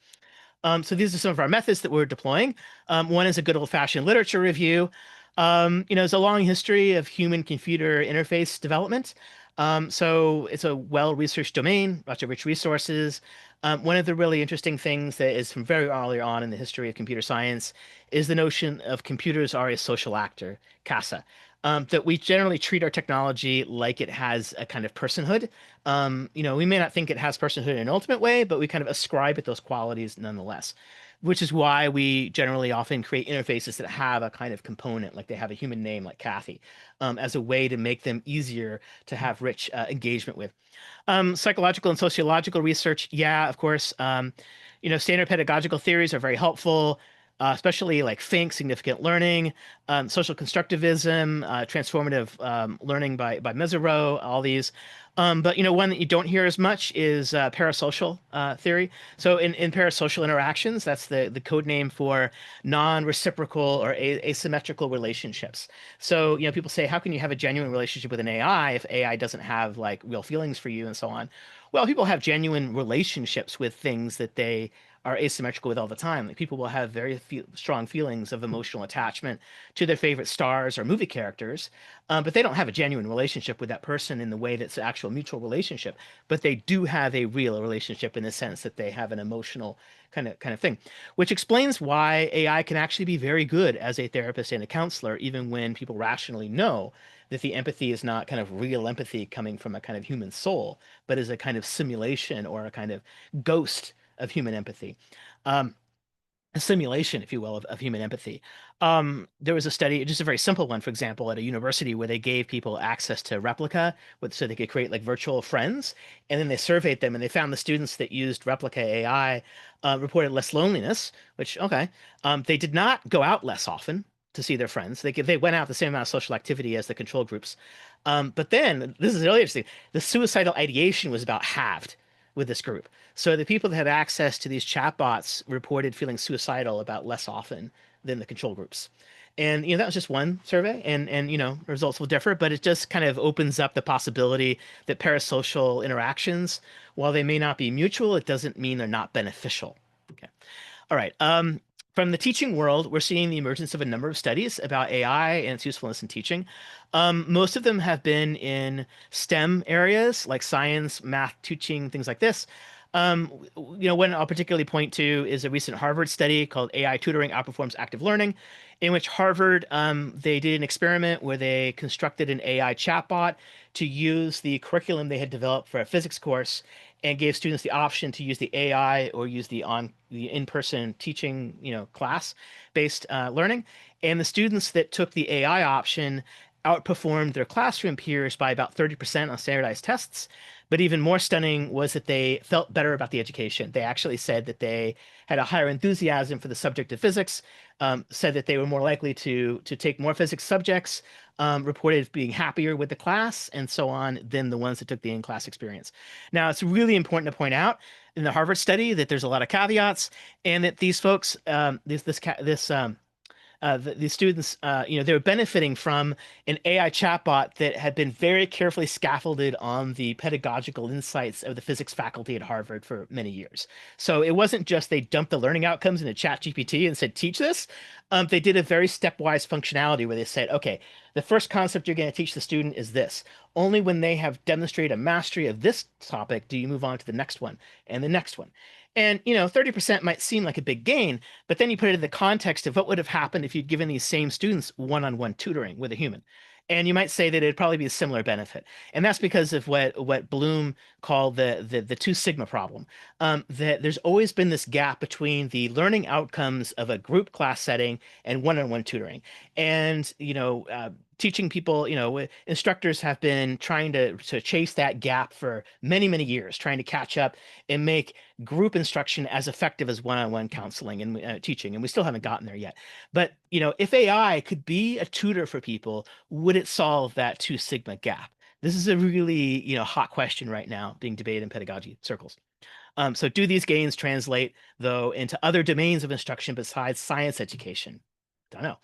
So these are some of our methods that we're deploying. One is a good old-fashioned literature review. There's a long history of human-computer interface development. So it's a well-researched domain, lots of rich resources. One of the really interesting things that is from very early on in the history of computer science is the notion of computers are a social actor, CASA. That we generally treat our technology like it has a kind of personhood. We may not think it has personhood in an ultimate way, but we kind of ascribe it those qualities nonetheless, which is why we generally often create interfaces that have a kind of component, like they have a human name, like Kathy, as a way to make them easier to have rich engagement with. Psychological and sociological research, yeah, of course. Standard pedagogical theories are very helpful. especially like think, significant learning, social constructivism, transformative learning by Mezirow, all these. But one that you don't hear as much is parasocial theory. So in parasocial interactions, that's the code name for non-reciprocal or asymmetrical relationships. So people say, how can you have a genuine relationship with an AI if AI doesn't have like real feelings for you and so on? Well, people have genuine relationships with things that they are asymmetrical with all the time. Like people will have very strong feelings of emotional attachment to their favorite stars or movie characters, but they don't have a genuine relationship with that person in the way that's an actual mutual relationship. But they do have a real relationship in the sense that they have an emotional kind of thing, which explains why AI can actually be very good as a therapist and a counselor, even when people rationally know that the empathy is not kind of real empathy coming from a kind of human soul, but is a kind of simulation or a kind of ghost of human empathy. Um, a simulation, if you will, of human empathy. There was a study, just a very simple one, for example, at a university where they gave people access to Replica so they could create like virtual friends. And then they surveyed them and they found the students that used Replica AI reported less loneliness, which, okay. They did not go out less often to see their friends. They went out the same amount of social activity as the control groups. But then, this is really interesting, the suicidal ideation was about halved with this group. So the people that had access to these chatbots reported feeling suicidal about less often than the control groups. And that was just one survey, and results will differ, but it just kind of opens up the possibility that parasocial interactions, while they may not be mutual, it doesn't mean they're not beneficial. Okay. All right. From the teaching world, we're seeing the emergence of a number of studies about AI and its usefulness in teaching. Most of them have been in STEM areas like science, math, teaching, things like this. One I'll particularly point to is a recent Harvard study called AI Tutoring Outperforms Active Learning, in which Harvard they did an experiment where they constructed an AI chatbot to use the curriculum they had developed for a physics course and gave students the option to use the AI or use the in-person teaching, class-based learning. And the students that took the AI option outperformed their classroom peers by about 30% on standardized tests. But even more stunning was that they felt better about the education. They actually said that they had a higher enthusiasm for the subject of physics, said that they were more likely to take more physics subjects, reported being happier with the class, and so on, than the ones that took the in-class experience. Now, it's really important to point out in the Harvard study that there's a lot of caveats, and that these folks, these students, they were benefiting from an AI chatbot that had been very carefully scaffolded on the pedagogical insights of the physics faculty at Harvard for many years. So it wasn't just they dumped the learning outcomes into ChatGPT and said, teach this. They did a very stepwise functionality where they said, okay, the first concept you're going to teach the student is this. Only when they have demonstrated a mastery of this topic do you move on to the next one and the next one. And 30% might seem like a big gain, but then you put it in the context of what would have happened if you'd given these same students one-on-one tutoring with a human. And you might say that it'd probably be a similar benefit. And that's because of what Bloom called the two sigma problem. That there's always been this gap between the learning outcomes of a group class setting and one-on-one tutoring. And teaching people, instructors have been trying to chase that gap for many, many years, trying to catch up and make group instruction as effective as one-on-one counseling and teaching, and we still haven't gotten there yet. But if AI could be a tutor for people, would it solve that two sigma gap? This is a really hot question right now being debated in pedagogy circles. So do these gains translate though into other domains of instruction besides science education? Don't know.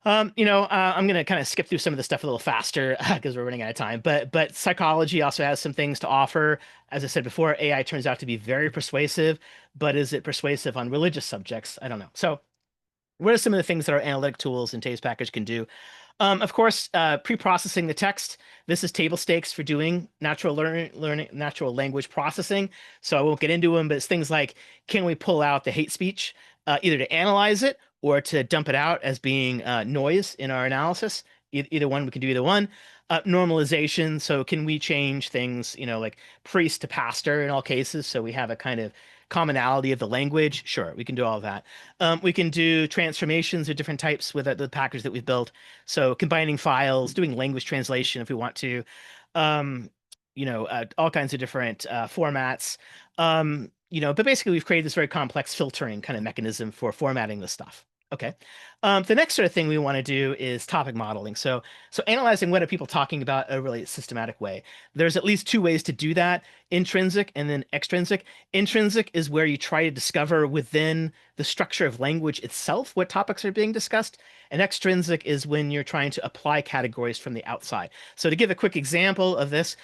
I'm going to kind of skip through some of the stuff a little faster because we're running out of time. But psychology also has some things to offer. As I said before, AI turns out to be very persuasive, but is it persuasive on religious subjects? I don't know. So what are some of the things that our analytic tools and Taves package can do? Of course, pre-processing the text. This is table stakes for doing natural natural language processing. So I won't get into them, but it's things like, can we pull out the hate speech, either to analyze it or to dump it out as being noise in our analysis? Either one, we can do either one. Normalization. So can we change things, like priest to pastor in all cases? So we have a kind of commonality of the language. Sure, we can do all of that. We can do transformations of different types with the package that we've built. So combining files, doing language translation if we want to, all kinds of different formats. but basically we've created this very complex filtering kind of mechanism for formatting this stuff. Okay. The next sort of thing we want to do is topic modeling. So analyzing what are people talking about in a really systematic way. There's at least two ways to do that: intrinsic and then extrinsic. Intrinsic is where you try to discover within the structure of language itself what topics are being discussed. And extrinsic is when you're trying to apply categories from the outside. So to give a quick example of this,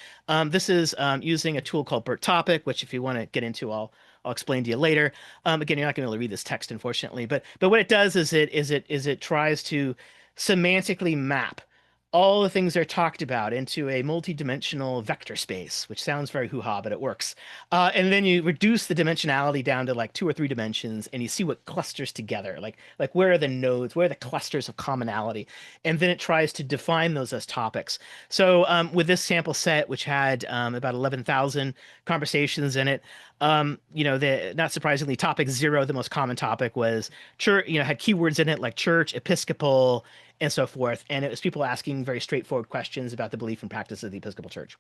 this is using a tool called BERT Topic, which if you want to get into, I'll explain to you later. Again, you're not going to be able to read this text, unfortunately, but what it does is it tries to semantically map all the things they're talked about into a multi-dimensional vector space, which sounds very hoo-ha, but it works. And then you reduce the dimensionality down to like 2 or 3 dimensions, and you see what clusters together, like where are the nodes, where are the clusters of commonality, and then it tries to define those as topics. So with this sample set, which had about 11,000 conversations in it, not surprisingly, topic 0, the most common topic, was church. Had keywords in it like church, Episcopal, and so forth. And it was people asking very straightforward questions about the belief and practice of the Episcopal Church.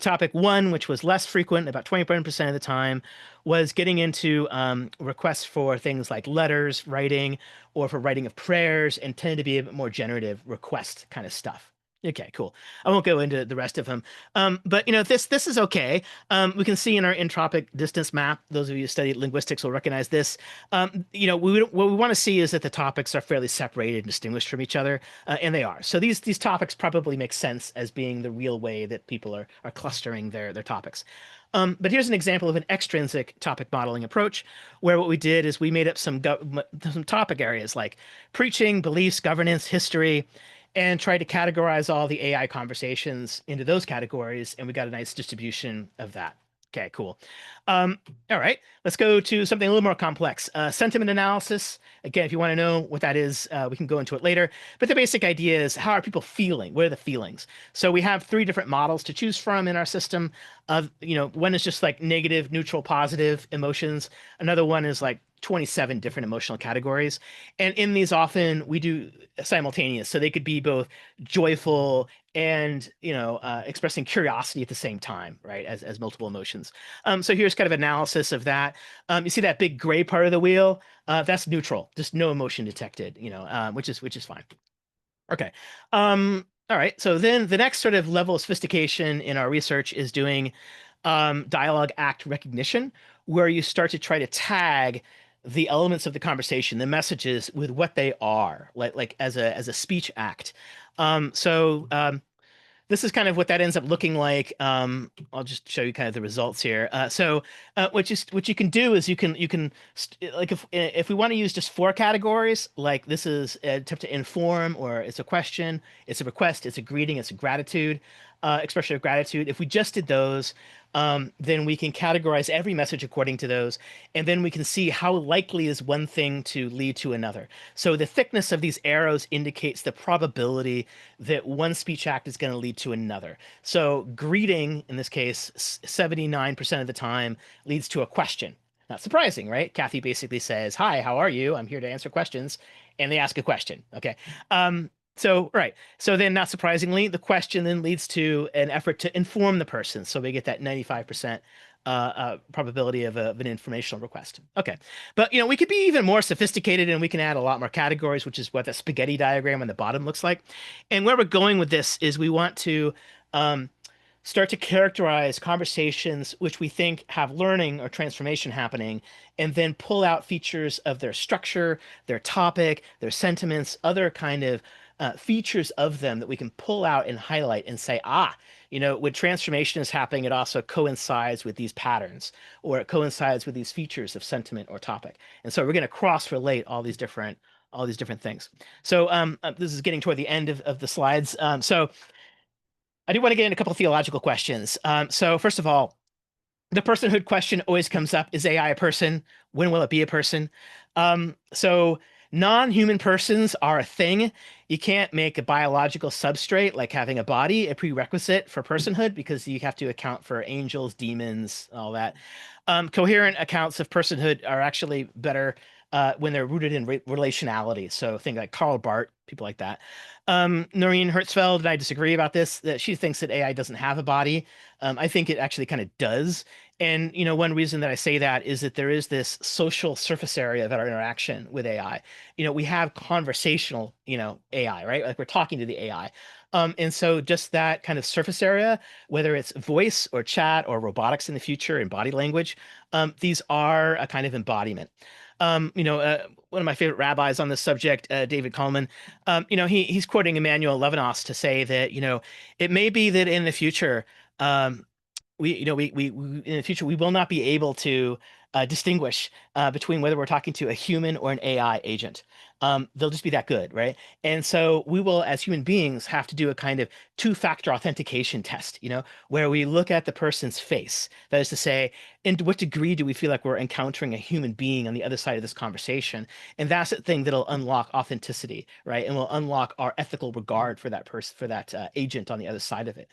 Topic 1, which was less frequent, about 21% of the time, was getting into requests for things like letters, writing, or for writing of prayers, and tended to be a bit more generative request kind of stuff. Okay, cool. I won't go into the rest of them. But this is okay. We can see in our entropic distance map, those of you who studied linguistics will recognize this. What we want to see is that the topics are fairly separated and distinguished from each other, and they are. So these topics probably make sense as being the real way that people are clustering their topics. But here's an example of an extrinsic topic modeling approach, where what we did is we made up some topic areas like preaching, beliefs, governance, history, and tried to categorize all the AI conversations into those categories, and we got a nice distribution of that. Okay, cool. All right, let's go to something a little more complex. Sentiment analysis. Again, if you want to know what that is, we can go into it later. But the basic idea is, how are people feeling? What are the feelings? So we have 3 different models to choose from in our system. One is just like negative, neutral, positive emotions. Another one is like 27 different emotional categories. And in these, often we do simultaneous. So they could be both joyful and, expressing curiosity at the same time, right? As multiple emotions. So here's kind of analysis of that. You see that big gray part of the wheel? That's neutral, just no emotion detected, which is fine. Okay. All right. So then the next sort of level of sophistication in our research is doing dialogue act recognition, where you start to try to tag the elements of the conversation, the messages, with what they are, like as a speech act. This is kind of what that ends up looking like. I'll just show you kind of the results here. What you can do is you can like, if we want to use just 4 categories, like this is a attempt to inform, or it's a question, it's a request, it's a greeting, it's a gratitude, expression of gratitude. If we just did those, then we can categorize every message according to those, and then we can see how likely is one thing to lead to another. So the thickness of these arrows indicates the probability that one speech act is going to lead to another. So greeting, in this case, 79% of the time leads to a question. Not surprising, right? Kathy basically says, "Hi, how are you? I'm here to answer questions." And they ask a question. Okay. Right. So then, not surprisingly, the question then leads to an effort to inform the person. So we get that 95% probability of an informational request. Okay. But, we could be even more sophisticated, and we can add a lot more categories, which is what the spaghetti diagram on the bottom looks like. And where we're going with this is we want to start to characterize conversations which we think have learning or transformation happening, and then pull out features of their structure, their topic, their sentiments, other kind of features of them that we can pull out and highlight and say, when transformation is happening, it also coincides with these patterns, or it coincides with these features of sentiment or topic. And so we're going to cross-relate all these different things. So this is getting toward the end of the slides. So I do want to get into a couple of theological questions. So first of all, the personhood question always comes up. Is AI a person? When will it be a person? So non-human persons are a thing. You can't make a biological substrate, like having a body, a prerequisite for personhood, because you have to account for angels, demons, all that. Coherent accounts of personhood are actually better when they're rooted in relationality. So think like Karl Barth, people like that. Noreen Hertzfeld and I disagree about this, that she thinks that AI doesn't have a body. I think it actually kind of does. And one reason that I say that is that there is this social surface area of our interaction with AI. We have conversational, AI, right? Like we're talking to the AI. And so just that kind of surface area, whether it's voice or chat or robotics in the future and body language, these are a kind of embodiment. One of my favorite rabbis on this subject, David Kalman, he's quoting Emmanuel Levinas to say that, it may be that in the future, we in the future we will not be able to distinguish between whether we're talking to a human or an AI agent. They'll just be that good, right? And so we will, as human beings, have to do a kind of two-factor authentication test, where we look at the person's face. That is to say, in to what degree do we feel like we're encountering a human being on the other side of this conversation? And that's the thing that'll unlock authenticity, right? And will unlock our ethical regard for that person, for that agent on the other side of it.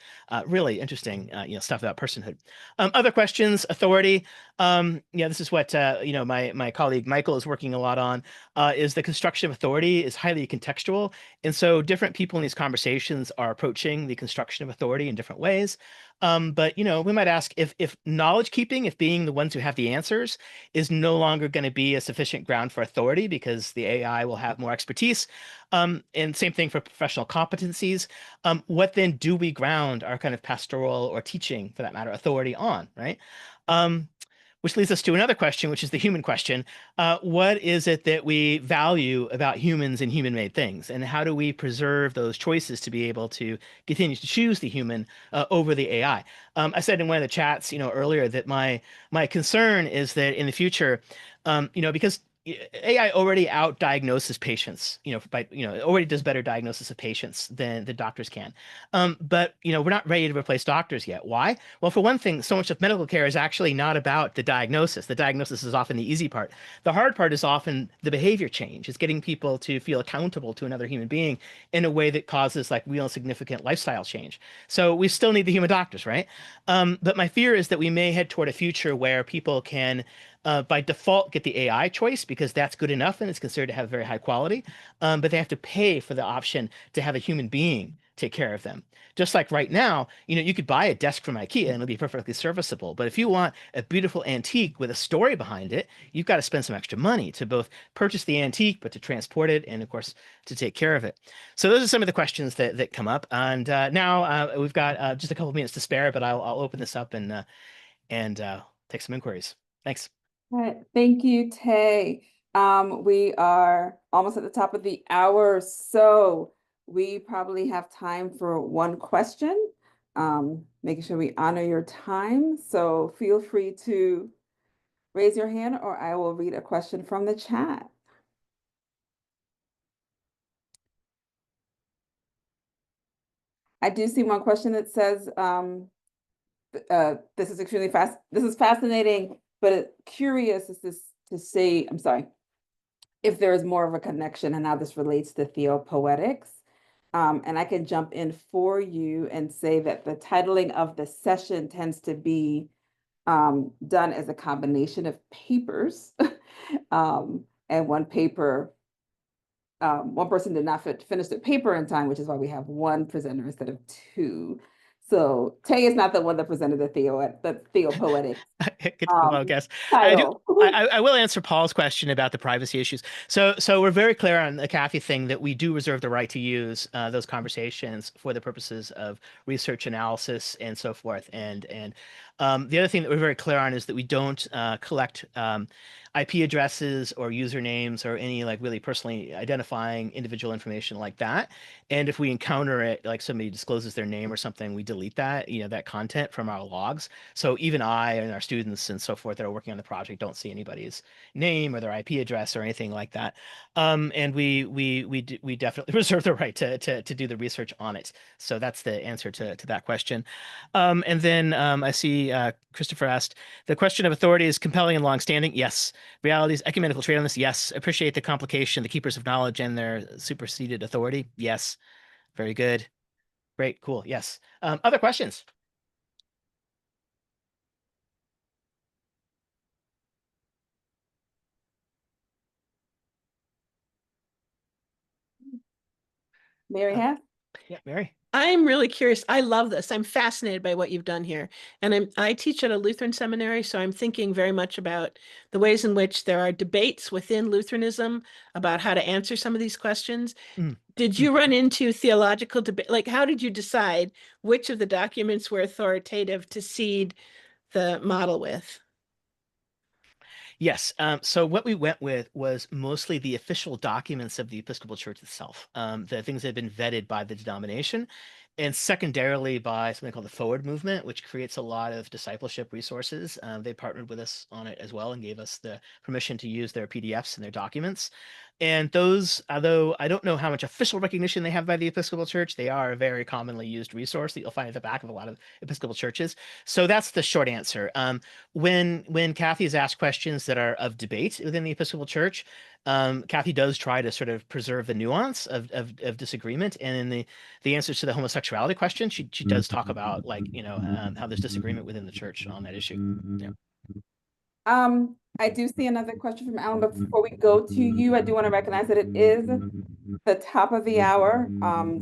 Really interesting, stuff about personhood. Other questions, authority. This is what my colleague Michael is working a lot on. Is the construction of authority is highly contextual, and so different people in these conversations are approaching the construction of authority in different ways. But we might ask if knowledge keeping, if being the ones who have the answers, is no longer going to be a sufficient ground for authority because the AI will have more expertise. And same thing for professional competencies. What then do we ground our kind of pastoral or teaching, for that matter, authority on, right? Which leads us to another question, which is the human question. What is it that we value about humans and human-made things? And how do we preserve those choices to be able to continue to choose the human over the AI? I said in one of the chats, earlier that my concern is that in the future, because AI already out-diagnoses patients, it already does better diagnosis of patients than the doctors can. But we're not ready to replace doctors yet. Why? Well, for one thing, so much of medical care is actually not about the diagnosis. The diagnosis is often the easy part. The hard part is often the behavior change. It's getting people to feel accountable to another human being in a way that causes like real significant lifestyle change. So we still need the human doctors, right? But my fear is that we may head toward a future where people can by default get the AI choice because that's good enough and it's considered to have very high quality. But they have to pay for the option to have a human being take care of them. Just like right now, you could buy a desk from IKEA and it'll be perfectly serviceable. But if you want a beautiful antique with a story behind it, you've got to spend some extra money to both purchase the antique, but to transport it and, of course, to take care of it. So those are some of the questions that come up. And now we've got just a couple of minutes to spare, but I'll open this up and take some inquiries. Thanks. All right, thank you, Tay. We are almost at the top of the hour, so we probably have time for one question. Making sure we honor your time. So feel free to raise your hand or I will read a question from the chat. I do see one question that says, this is extremely fast. This is fascinating, but curious is this to say, I'm sorry, if there is more of a connection and how this relates to Theopoetics. And I can jump in for you and say that the titling of the session tends to be done as a combination of papers. And one paper, one person did not finish the paper in time, which is why we have one presenter instead of two. So Tay is not the one that presented the Theopoetics Well, I guess I do. title. I will answer Paul's question about the privacy issues. So we're very clear on the Kathy thing that we do reserve the right to use those conversations for the purposes of research analysis and so forth. And the other thing that we're very clear on is that we don't collect IP addresses or usernames or any like really personally identifying individual information like that. And if we encounter it, like somebody discloses their name or something, we delete that, that content from our logs. So even I and our students and so forth that are working on the project don't see anybody's name or their IP address or anything like that. And we definitely reserve the right to do the research on it. So that's the answer to that question. And then I see Christopher asked, the question of authority is compelling and longstanding. Yes. Realities, ecumenical trade on this. Yes. Appreciate the complication, the keepers of knowledge and their superseded authority. Yes. Very good. Great. Cool. Yes. Other questions? Mary Hess? Yeah, Mary. I'm really curious. I love this. I'm fascinated by what you've done here. And I teach at a Lutheran seminary, so I'm thinking very much about the ways in which there are debates within Lutheranism about how to answer some of these questions. Mm. Did you run into theological debate? Like, how did you decide which of the documents were authoritative to seed the model with? Yes. So what we went with was mostly the official documents of the Episcopal Church itself, the things that have been vetted by the denomination, and secondarily by something called the Forward Movement, which creates a lot of discipleship resources. They partnered with us on it as well and gave us the permission to use their PDFs and their documents. And those, although I don't know how much official recognition they have by the Episcopal Church, they are a very commonly used resource that you'll find at the back of a lot of Episcopal churches. So that's the short answer. When Kathy is asked questions that are of debate within the Episcopal Church, Kathy does try to sort of preserve the nuance of disagreement. And in the answers to the homosexuality question, she does talk about, like, how there's disagreement within the church on that issue. Yeah. I do see another question from Alan, but before we go to you, I do want to recognize that it is the top of the hour.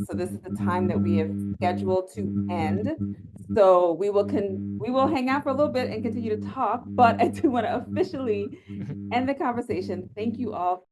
So this is the time that we have scheduled to end. So we will hang out for a little bit and continue to talk, but I do want to officially end the conversation. Thank you all